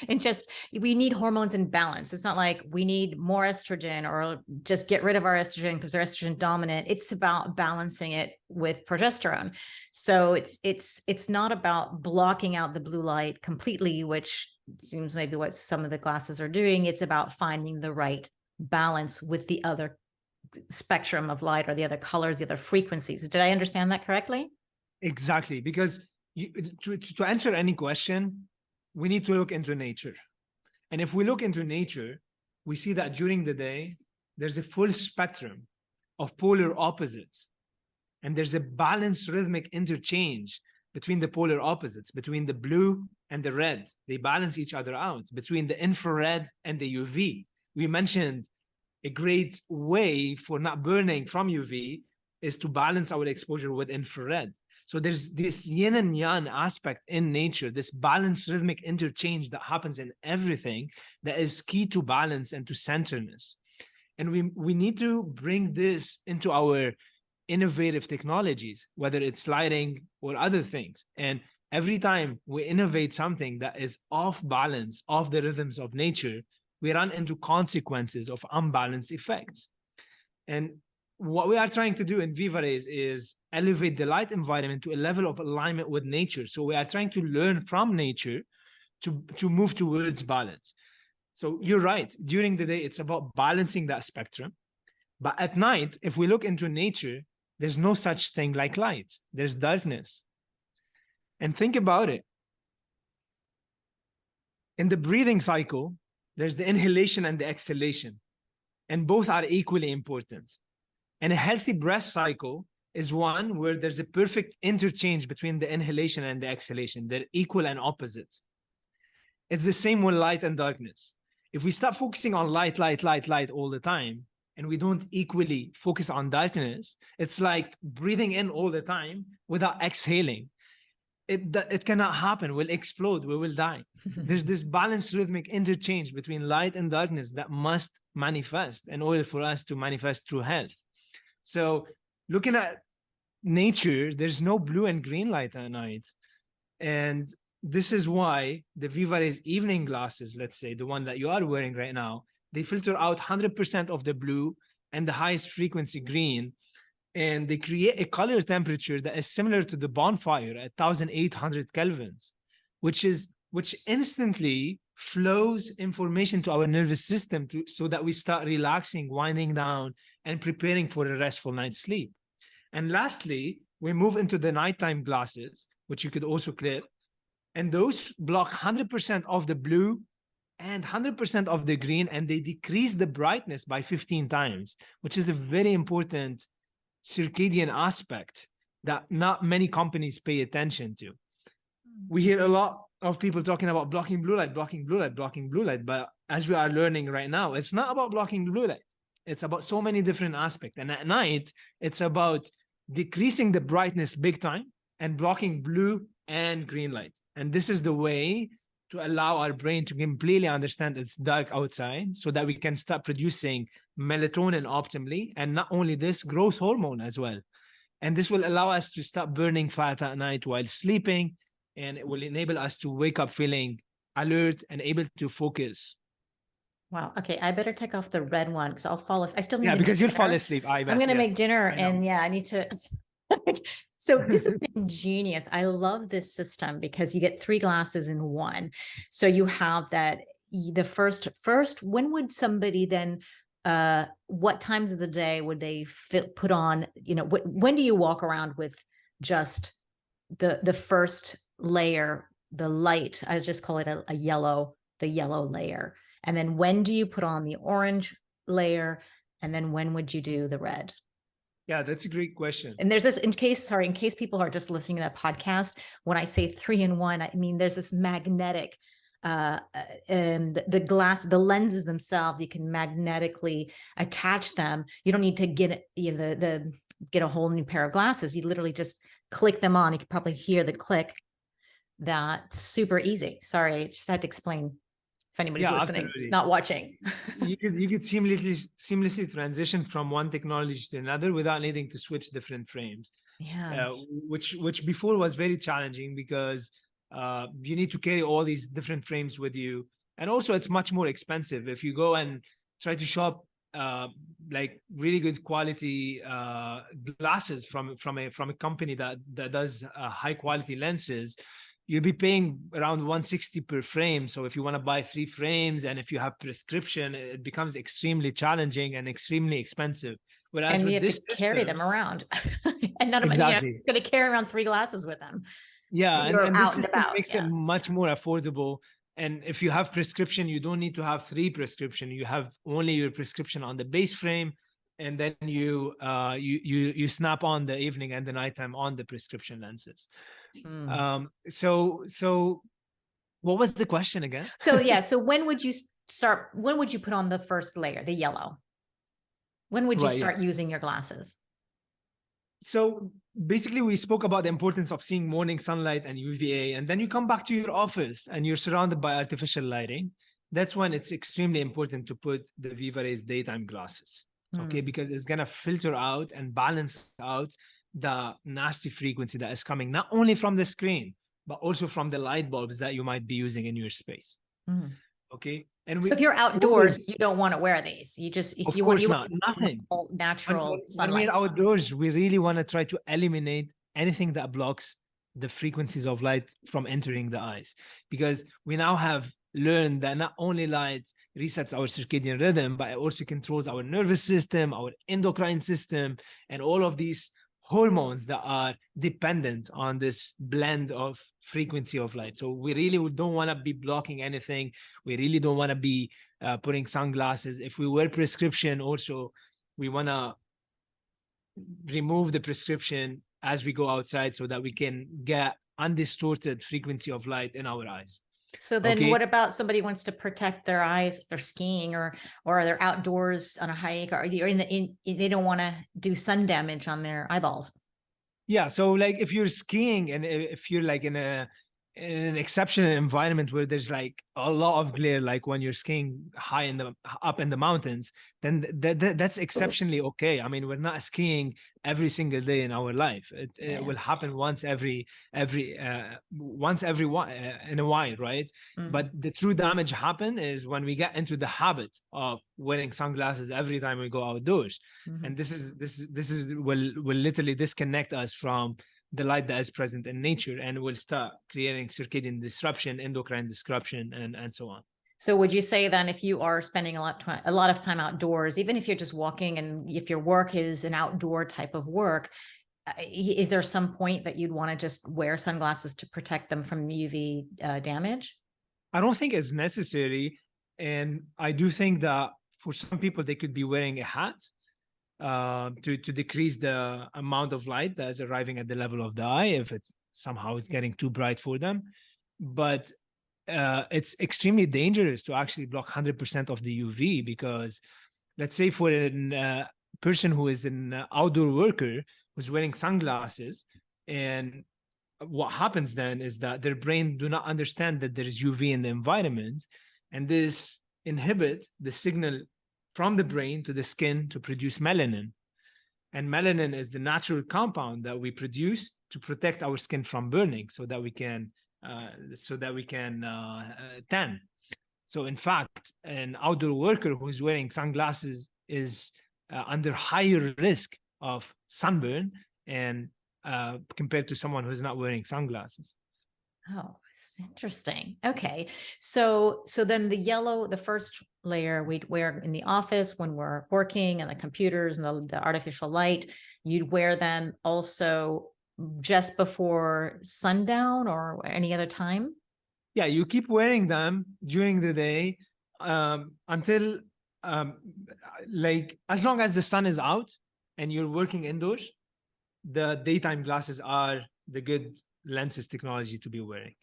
and just we need hormones in balance. It's not like we need more estrogen or just get rid of our estrogen because they're estrogen dominant. It's about balancing it with progesterone. So it's not about blocking out the blue light completely, which seems maybe what some of the glasses are doing. It's about finding the right balance with the other spectrum of light or the other colors, the other frequencies. Did I understand that correctly? Exactly, because to answer any question, we need to look into nature. And if we look into nature, we see that during the day, there's a full spectrum of polar opposites. And there's a balanced rhythmic interchange between the polar opposites, between the blue and the red. They balance each other out, between the infrared and the UV. We mentioned a great way for not burning from UV is to balance our exposure with infrared. So there's this yin and yang aspect in nature, this balanced rhythmic interchange that happens in everything that is key to balance and to centerness. And we need to bring this into our innovative technologies, whether it's lighting or other things. And every time we innovate something that is off balance, off the rhythms of nature, we run into consequences of unbalanced effects. And what we are trying to do in Vivarays is elevate the light environment to a level of alignment with nature. So we are trying to learn from nature to move towards balance. So you're right. During the day, it's about balancing that spectrum. But at night, if we look into nature, there's no such thing like light. There's darkness. And think about it. In the breathing cycle, there's the inhalation and the exhalation. And both are equally important. And a healthy breath cycle is one where there's a perfect interchange between the inhalation and the exhalation. They're equal and opposite. It's the same with light and darkness. If we start focusing on light all the time, and we don't equally focus on darkness, it's like breathing in all the time without exhaling. It cannot happen. We'll explode. We will die. There's this balanced rhythmic interchange between light and darkness that must manifest in order for us to manifest true health. So looking at nature, there's no blue and green light at night. And this is why the Vivarays evening glasses, let's say, the one that you are wearing right now, they filter out 100% of the blue and the highest frequency green. And they create a color temperature that is similar to the bonfire at 1800 kelvins, which instantly flows information to our nervous system so that we start relaxing, winding down, and preparing for a restful night's sleep. And lastly, we move into the nighttime glasses, which you could also clip. And those block 100% of the blue and 100% of the green, and they decrease the brightness by 15 times, which is a very important circadian aspect that not many companies pay attention to. We hear a lot of people talking about blocking blue light, but as we are learning right now, it's not about blocking blue light. It's about so many different aspects. And at night, it's about decreasing the brightness big time and blocking blue and green light. And this is the way to allow our brain to completely understand it's dark outside so that we can start producing melatonin optimally. And not only this, growth hormone as well. And this will allow us to stop burning fat at night while sleeping. And it will enable us to wake up feeling alert and able to focus. Wow. Okay. I better take off the red one because I'll fall asleep. I still need to because you'll fall asleep. I'm going to make dinner and I need to. So this is ingenious. I love this system because you get 3 glasses in one. So you have that the first, when would somebody then, what times of the day would they put on, when do you walk around with just the first layer, the light, I just call it the yellow layer. And then when do you put on the orange layer? And then when would you do the red? Yeah, that's a great question. And there's this, in case people are just listening to that podcast, when I say 3 in 1, I mean, there's this magnetic, and the glass, the lenses themselves, you can magnetically attach them. You don't need to get get a whole new pair of glasses. You literally just click them on. You can probably hear the click. That's super easy. Sorry, I just had to explain if anybody's Yeah, listening, absolutely. not watching. You could seamlessly transition from one technology to another without needing to switch different frames, Yeah. which before was very challenging because you need to carry all these different frames with you, and also it's much more expensive if you go and try to shop uh, like really good quality glasses from a company that does high quality lenses. You'll be paying around 160 per frame. So if you want to buy 3 frames and if you have prescription, it becomes extremely challenging and extremely expensive. Whereas And you with have to this carry them system, around. And none of them, exactly. going to carry around 3 glasses with them Yeah, if and, you're and this out and system about. makes it Yeah. much more affordable. And if you have prescription, you don't need to have 3 prescription. You have only your prescription on the base frame, and then you snap on the evening and the nighttime on the prescription lenses. Mm. So what was the question again? So yeah. So when would you start? When would you put on the first layer, the yellow? When would you Right, start yes. using your glasses? So basically, we spoke about the importance of seeing morning sunlight and UVA, and then you come back to your office and you're surrounded by artificial lighting. That's when it's extremely important to put the Vivarays daytime glasses, okay? Mm. Because it's gonna filter out and balance out the nasty frequency that is coming not only from the screen, but also from the light bulbs that you might be using in your space, Mm. okay? And So if we you're outdoors, always, you don't want to wear these. You just, if of you want, course you not, want nothing. when, natural when, when sunlight. we're outdoors, we really want to try to eliminate anything that blocks the frequencies of light from entering the eyes, because we now have learned that not only light resets our circadian rhythm, but it also controls our nervous system, our endocrine system, and all of these hormones that are dependent on this blend of frequency of light. So we really don't want to be blocking anything. We really don't want to be putting sunglasses. If we wear prescription, also we want to remove the prescription as we go outside so that we can get undistorted frequency of light in our eyes. So then Okay. what about somebody wants to protect their eyes if they're skiing or they're outdoors on a hike, or you're they don't want to do sun damage on their eyeballs? Yeah. So like if you're skiing and if you're like in an exceptional environment where there's like a lot of glare, like when you're skiing high in the up in the mountains, then that's exceptionally okay. I mean, we're not skiing every single day in our life. It will happen once every in a while, right? Mm. But the true damage happen is when we get into the habit of wearing sunglasses every time we go outdoors. Mhm. And this is will literally disconnect us from the light that is present in nature, and will start creating circadian disruption, endocrine disruption, and so on. So would you say then, if you are spending a lot of time outdoors, even if you're just walking, and if your work is an outdoor type of work, is there some point that you'd want to just wear sunglasses to protect them from UV damage? I don't think it's necessary, and I do think that for some people they could be wearing a hat to decrease the amount of light that is arriving at the level of the eye if it somehow is getting too bright for them. But it's extremely dangerous to actually block 100% of the UV, because let's say for a person who is an outdoor worker who's wearing sunglasses, and what happens then is that their brain do not understand that there is UV in the environment, and this inhibit the signal from the brain to the skin to produce melanin. And melanin is the natural compound that we produce to protect our skin from burning, so that we can tan. So in fact, an outdoor worker who is wearing sunglasses is under higher risk of sunburn and compared to someone who's not wearing sunglasses. Oh, it's interesting. Okay. So then the first layer we'd wear in the office when we're working, and the computers and the artificial light, you'd wear them also just before sundown or any other time? Yeah, you keep wearing them during the day until um, like as long as the sun is out and you're working indoors, the daytime glasses are the good lenses technology to be wearing.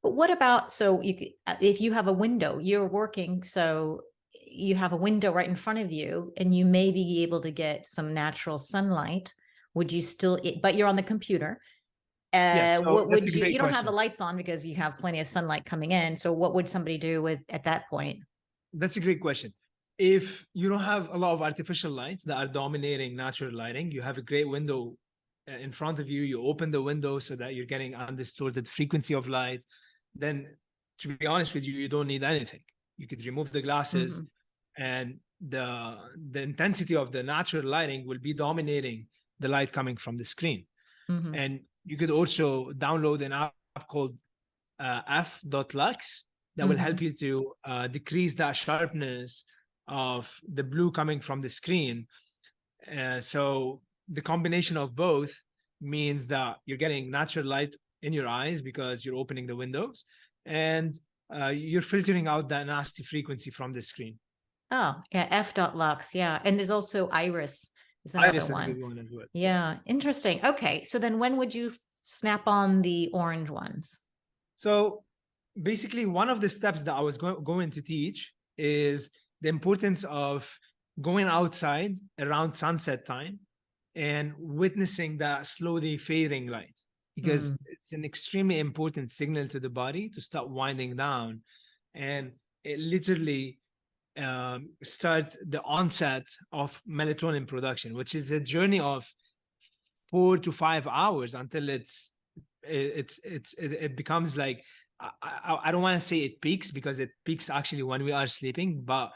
But what about, so if you have a window, you're working, so you have a window right in front of you, and you may be able to get some natural sunlight. Would you still, but you're on the computer. Yes, so what that's would a you, great you don't have the question. lights on because you have plenty of sunlight coming in. So what would somebody do with at that point? That's a great question. If you don't have a lot of artificial lights that are dominating natural lighting, you have a great window in front of you. You open the window so that you're getting undistorted frequency of light. Then, to be honest with you, you don't need anything. You could remove the glasses, Mhm. and the intensity of the natural lighting will be dominating the light coming from the screen. Mhm. And you could also download an app called f.lux that will help Mhm. you to decrease that sharpness of the blue coming from the screen. So the combination of both means that you're getting natural light in your eyes because you're opening the windows, and you're filtering out that nasty frequency from the screen. Oh, yeah, f.lux. Yeah. And there's also iris is another Iris is a one. good one as well. Yes. Yeah, interesting. Okay. So then when would you snap on the orange ones? So basically, one of the steps that I was going to teach is the importance of going outside around sunset time and witnessing that slowly fading light, because Mm. it's an extremely important signal to the body to start winding down. And it literally start the onset of melatonin production, which is a journey of 4 to 5 hours until it becomes like, I don't want to say it peaks, because it peaks actually when we are sleeping, but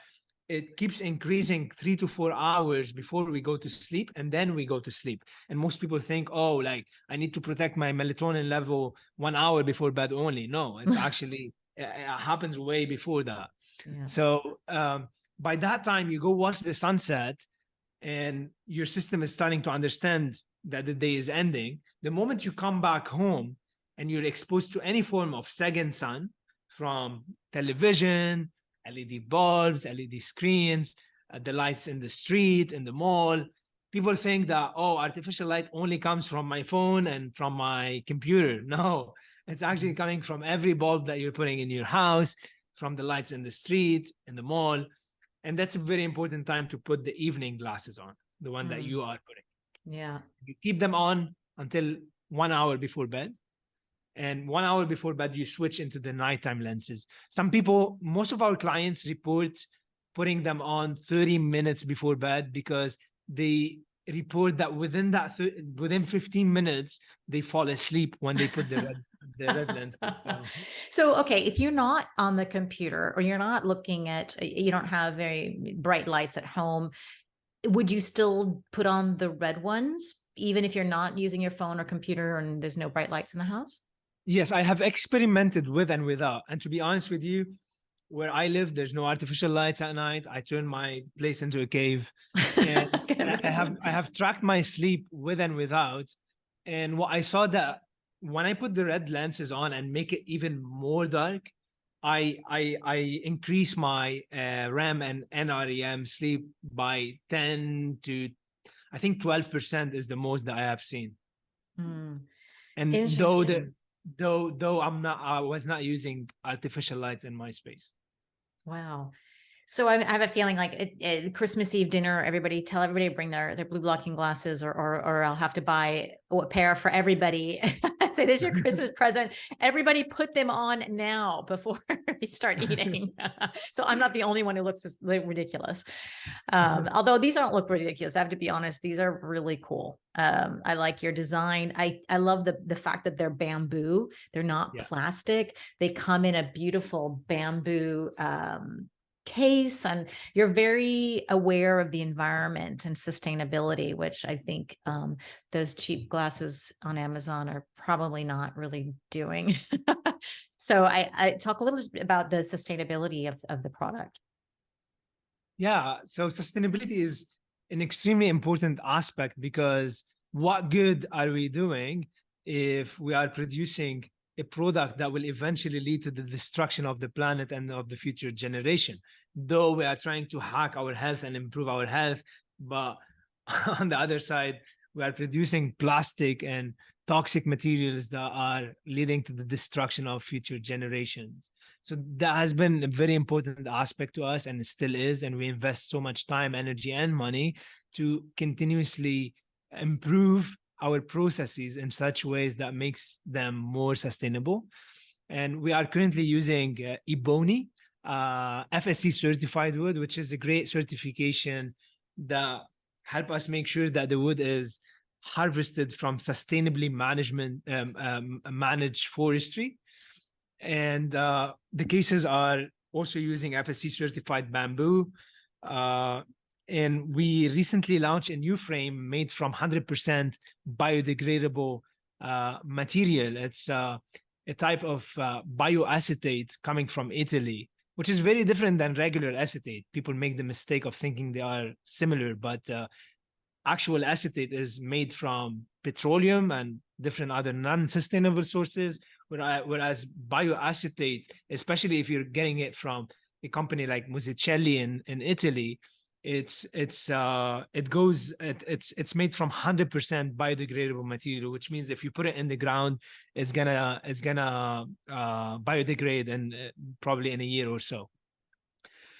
it keeps increasing 3 to 4 hours before we go to sleep, and then we go to sleep. And most people think, oh, like I need to protect my melatonin level 1 hour before bed only. No, it's actually it happens way before that. Yeah. So by that time, you go watch the sunset, and your system is starting to understand that the day is ending. The moment you come back home and you're exposed to any form of second sun, from television, LED bulbs, LED screens, the lights in the street, in the mall, people think that, oh, artificial light only comes from my phone and from my computer. No, it's actually coming from every bulb that you're putting in your house, from the lights in the street, in the mall. And that's a very important time to put the evening glasses on, the one that Mm. you are putting. Yeah. You keep them on until 1 hour before bed. And 1 hour before bed, you switch into the nighttime lenses. Some people, most of our clients report putting them on 30 minutes before bed, because they report that within 15 minutes, they fall asleep when they put the red lenses. So So, okay, if you're not on the computer or you're not looking at, you don't have very bright lights at home, would you still put on the red ones, even if you're not using your phone or computer and there's no bright lights in the house? yes, I have experimented with and without. And to be honest with you, where I live, there's no artificial lights at night. I turn my place into a cave, and I can I have tracked my sleep with and without. And what I saw, that when I put the red lenses on and make it even more dark, I increase my REM and NREM sleep by 10 to, I think, 12% is the most that I have seen. Mm, And interesting. though I was not using artificial lights in my space. Wow. So I have a feeling like Christmas Eve dinner, tell everybody to bring their blue blocking glasses, or I'll have to buy a pair for everybody. Say, there's your Christmas present. Everybody put them on now before we start eating. So I'm not the only one who looks ridiculous. Although these don't look ridiculous, I have to be honest, these are really cool. I like your design. I love the fact that they're bamboo. They're not Yeah. plastic. They come in a beautiful bamboo case, and you're very aware of the environment and sustainability, which I think those cheap glasses on Amazon are probably not really doing. So I talk a little bit about the sustainability of the product. Yeah. So sustainability is an extremely important aspect, because what good are we doing if we are producing a product that will eventually lead to the destruction of the planet and of the future generation? Though we are trying to hack our health and improve our health, but on the other side, we are producing plastic and toxic materials that are leading to the destruction of future generations. So that has been a very important aspect to us, and it still is. And we invest so much time, energy, and money to continuously improve our processes in such ways that makes them more sustainable. And we are currently using Ebony, FSC certified wood, which is a great certification that help us make sure that the wood is harvested from sustainably managed forestry. And the cases are also using FSC certified bamboo. And we recently launched a new frame made from 100% biodegradable material. It's a type of bioacetate coming from Italy, which is very different than regular acetate. People make the mistake of thinking they are similar, but actual acetate is made from petroleum and different other non-sustainable sources, whereas bioacetate, especially if you're getting it from a company like Musicelli in Italy, it's made from 100% biodegradable material, which means if you put it in the ground, it's gonna biodegrade in probably in a year or so.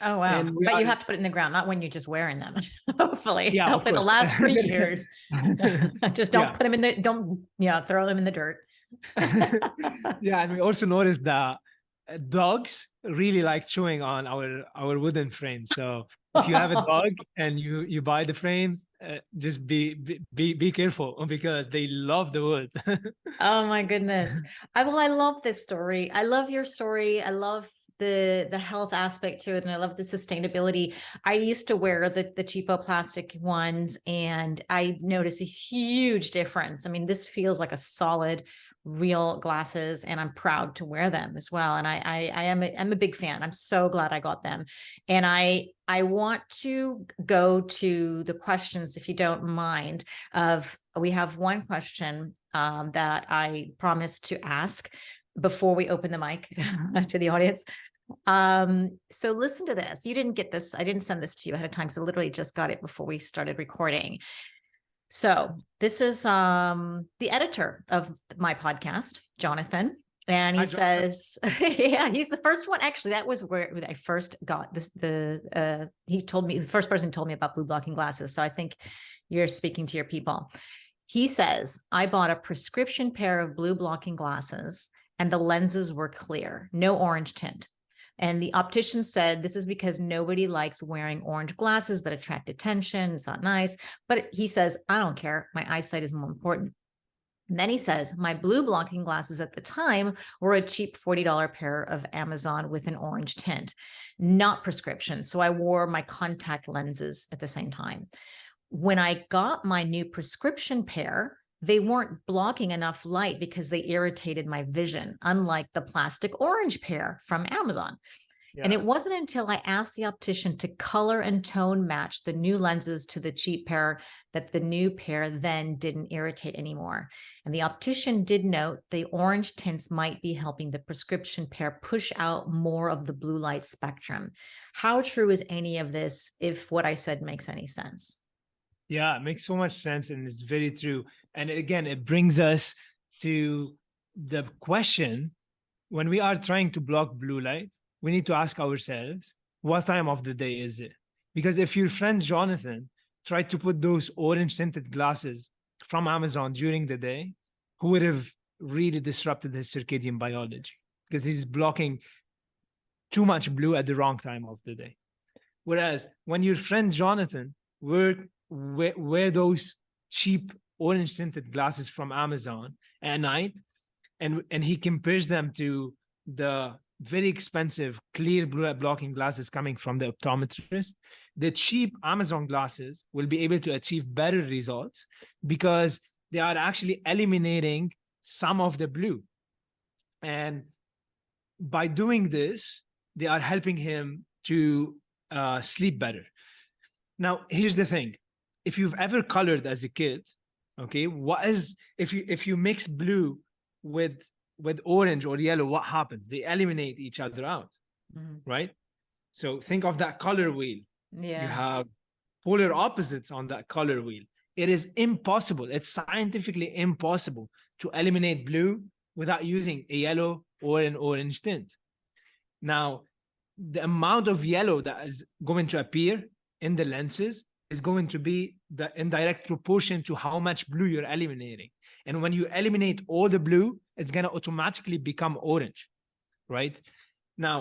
Oh, wow. But you have to put it in the ground, not when you're just wearing them. Hopefully. Yeah, Hopefully they'll last for years. Just don't put them don't throw them in the dirt. Yeah, and we also noticed that dogs really like chewing on our wooden frame. So if you have a dog and you buy the frames, just be careful because they love the wood. Oh my goodness. I love this story. I love your story. I love the health aspect to it, and I love the sustainability. I used to wear the cheapo plastic ones, and I notice a huge difference. I mean, this feels like a solid real glasses, and I'm proud to wear them as well. And I'm a big fan. I'm so glad I got them. And I want to go to the questions, if you don't mind. We have one question that I promised to ask before we open the mic to the audience. So listen to this. You didn't get this. I didn't send this to you ahead of time, so I literally just got it before we started recording. So this is the editor of my podcast, Jonathan. And he says, yeah, he's the first one. Actually, that was where I first got this. He told me, the first person told me about blue blocking glasses. So I think you're speaking to your people. He says, I bought a prescription pair of blue blocking glasses and the lenses were clear, no orange tint. And the optician said, this is because nobody likes wearing orange glasses that attract attention. It's not nice. But he says, I don't care. My eyesight is more important. And then he says, my blue blocking glasses at the time were a cheap $40 pair of Amazon with an orange tint, not prescription. So I wore my contact lenses at the same time. When I got my new prescription pair, they weren't blocking enough light because they irritated my vision, unlike the plastic orange pair from Amazon. Yeah. And it wasn't until I asked the optician to color and tone match the new lenses to the cheap pair that the new pair then didn't irritate anymore. And the optician did note the orange tints might be helping the prescription pair push out more of the blue light spectrum. How true is any of this, if what I said makes any sense? Yeah, it makes so much sense, and it's very true. And again, it brings us to the question, when we are trying to block blue light, we need to ask ourselves, what time of the day is it? Because if your friend Jonathan tried to put those orange tinted glasses from Amazon during the day, who would have really disrupted his circadian biology because he's blocking too much blue at the wrong time of the day. Whereas when your friend Jonathan wear those cheap orange tinted glasses from Amazon at night, and he compares them to the very expensive clear blue light blocking glasses coming from the optometrist, the cheap Amazon glasses will be able to achieve better results because they are actually eliminating some of the blue. And by doing this, they are helping him to sleep better. Now, here's the thing. If you've ever colored as a kid, okay, if you mix blue with orange or yellow, what happens? They eliminate each other out, right? So think of that color wheel. Yeah. You have polar opposites on that color wheel. It is impossible. It's scientifically impossible to eliminate blue without using a yellow or an orange tint. Now, the amount of yellow that is going to appear in the lenses is going to be the indirect proportion to how much blue you're eliminating. And when you eliminate all the blue, it's going to automatically become orange, right? Now,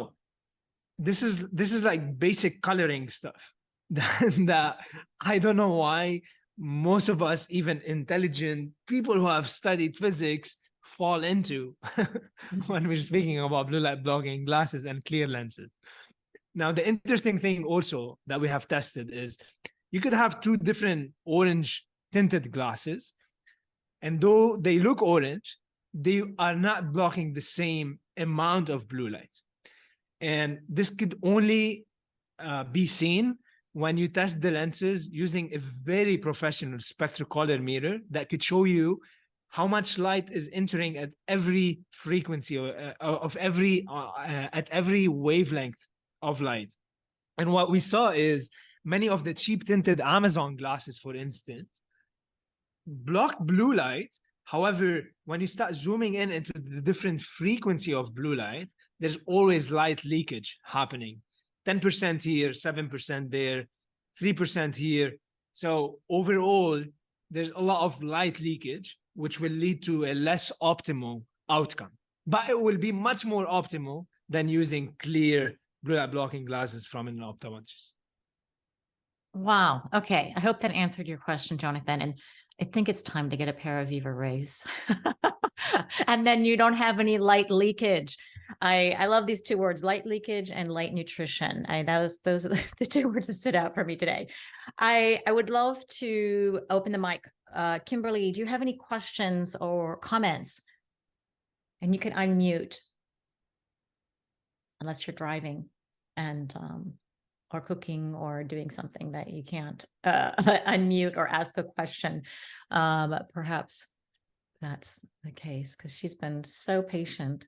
this is like basic coloring stuff that I don't know why most of us, even intelligent people who have studied physics, fall into when we're speaking about blue light blocking glasses and clear lenses. Now, the interesting thing also that we have tested is you could have two different orange tinted glasses, and though they look orange, they are not blocking the same amount of blue light. And this could only be seen when you test the lenses using a very professional spectrocolorimeter that could show you how much light is entering at every frequency at every wavelength of light. And what we saw is many of the cheap tinted Amazon glasses, for instance, blocked blue light. However, when you start zooming in into the different frequency of blue light, there's always light leakage happening. 10% here, 7% there, 3% here. So overall, there's a lot of light leakage, which will lead to a less optimal outcome. But it will be much more optimal than using clear blue light blocking glasses from an optometrist. Wow. Okay. I hope that answered your question, Jonathan. And I think it's time to get a pair of Vivarays. And then you don't have any light leakage. I love these two words, light leakage and light nutrition. Those are the two words that stood out for me today. I would love to open the mic. Kimberly, do you have any questions or comments? And you can unmute unless you're driving and or cooking or doing something that you can't unmute or ask a question. Perhaps that's the case because she's been so patient.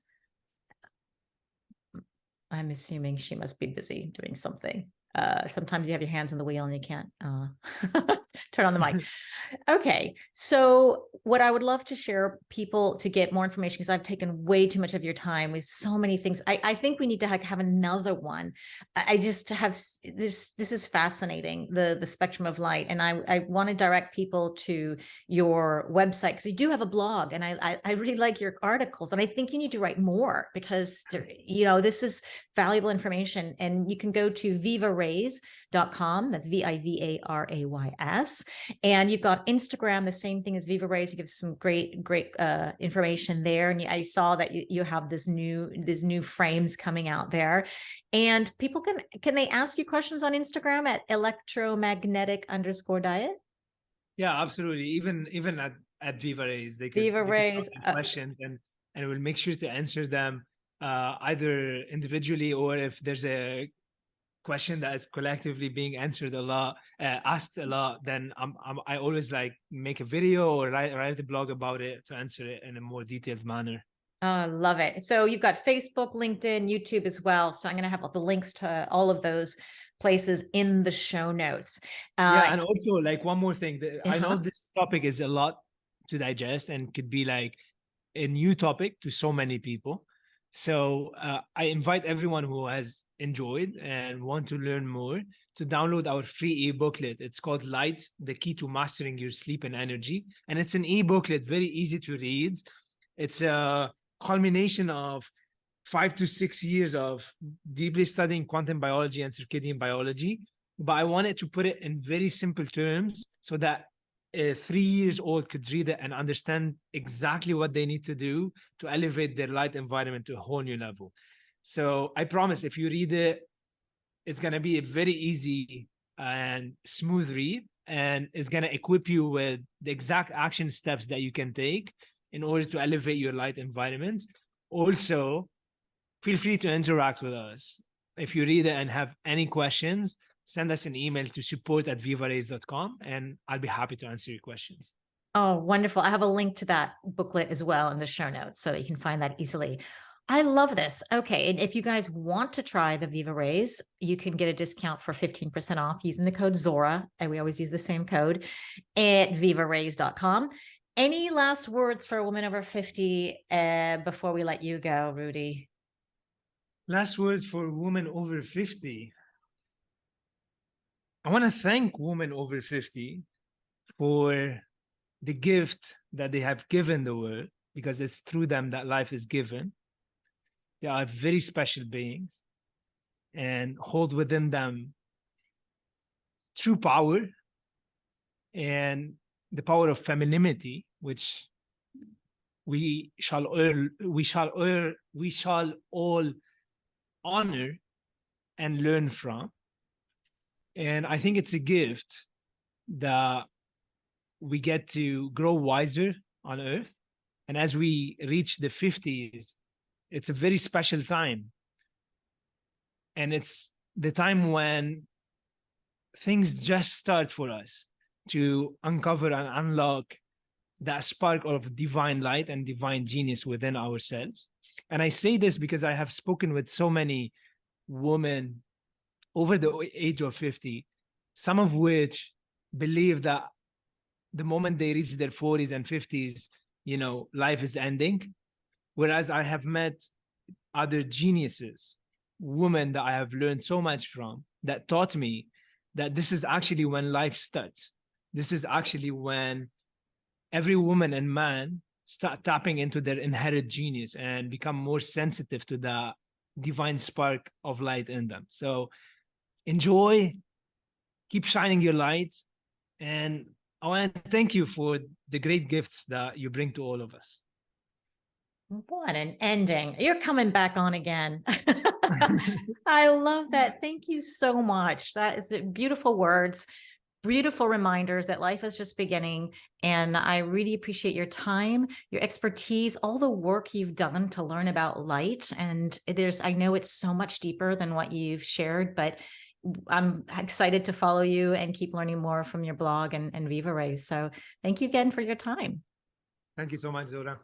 I'm assuming she must be busy doing something. Sometimes you have your hands on the wheel and you can't turn on the mic. Okay. So what I would love to share people to get more information, because I've taken way too much of your time with so many things. I think we need to have another one. I just have this is fascinating, the spectrum of light. And I want to direct people to your website because you do have a blog and I really like your articles. And I think you need to write more because, this is valuable information. And you can go to Vivarays.com. That's Vivarays. And you've got Instagram, the same thing as Vivarays. You give some great information there. And I saw that you have these new frames coming out there. And people can they ask you questions on Instagram at electromagnetic_diet? Yeah, absolutely. Even at Vivarays, they could Vivarays ask questions and we'll make sure to answer them either individually or if there's a question that is collectively being answered asked a lot, then I always make a video or write a blog about it to answer it in a more detailed manner. Love it. So you've got Facebook, LinkedIn, YouTube as well. So I'm going to have all the links to all of those places in the show notes. Yeah, and also one more thing. I know Uh-huh. this topic is a lot to digest and could be like a new topic to so many people. So I invite everyone who has enjoyed and want to learn more to download our free e-booklet. It's called Light, the Key to Mastering Your Sleep and Energy. And it's an e-booklet, very easy to read. It's a culmination of 5 to 6 years of deeply studying quantum biology and circadian biology. But I wanted to put it in very simple terms so that a 3-year-old could read it and understand exactly what they need to do to elevate their light environment to a whole new level. So I promise if you read it, it's going to be a very easy and smooth read, and it's going to equip you with the exact action steps that you can take in order to elevate your light environment. Also, feel free to interact with us. If you read it and have any questions, send us an email to support@vivarays.com and I'll be happy to answer your questions. Oh, wonderful. I have a link to that booklet as well in the show notes so that you can find that easily. I love this. Okay. And if you guys want to try the Vivarays, you can get a discount for 15% off using the code Zora. And we always use the same code at vivarays.com. Any last words for a woman over 50 before we let you go, Roudy? Last words for women over 50. I want to thank women over 50 for the gift that they have given the world, because it's through them that life is given. They are very special beings and hold within them true power and the power of femininity, which we shall all honor and learn from. And I think it's a gift that we get to grow wiser on earth. And as we reach the 50s, it's a very special time. And it's the time when things just start for us to uncover and unlock that spark of divine light and divine genius within ourselves. And I say this because I have spoken with so many women over the age of 50, some of which believe that the moment they reach their 40s and 50s, you know, life is ending. Whereas I have met other geniuses, women that I have learned so much from, that taught me that this is actually when life starts. This is actually when every woman and man start tapping into their inherent genius and become more sensitive to the divine spark of light in them. So enjoy, keep shining your light, and I want to thank you for the great gifts that you bring to all of us. What an ending. You're coming back on again. I love that. Thank you so much. That is beautiful words, beautiful reminders that life is just beginning. And I really appreciate your time, your expertise, all the work you've done to learn about light. And I know it's so much deeper than what you've shared, but I'm excited to follow you and keep learning more from your blog and Vivarays. So thank you again for your time. Thank you so much, Zora.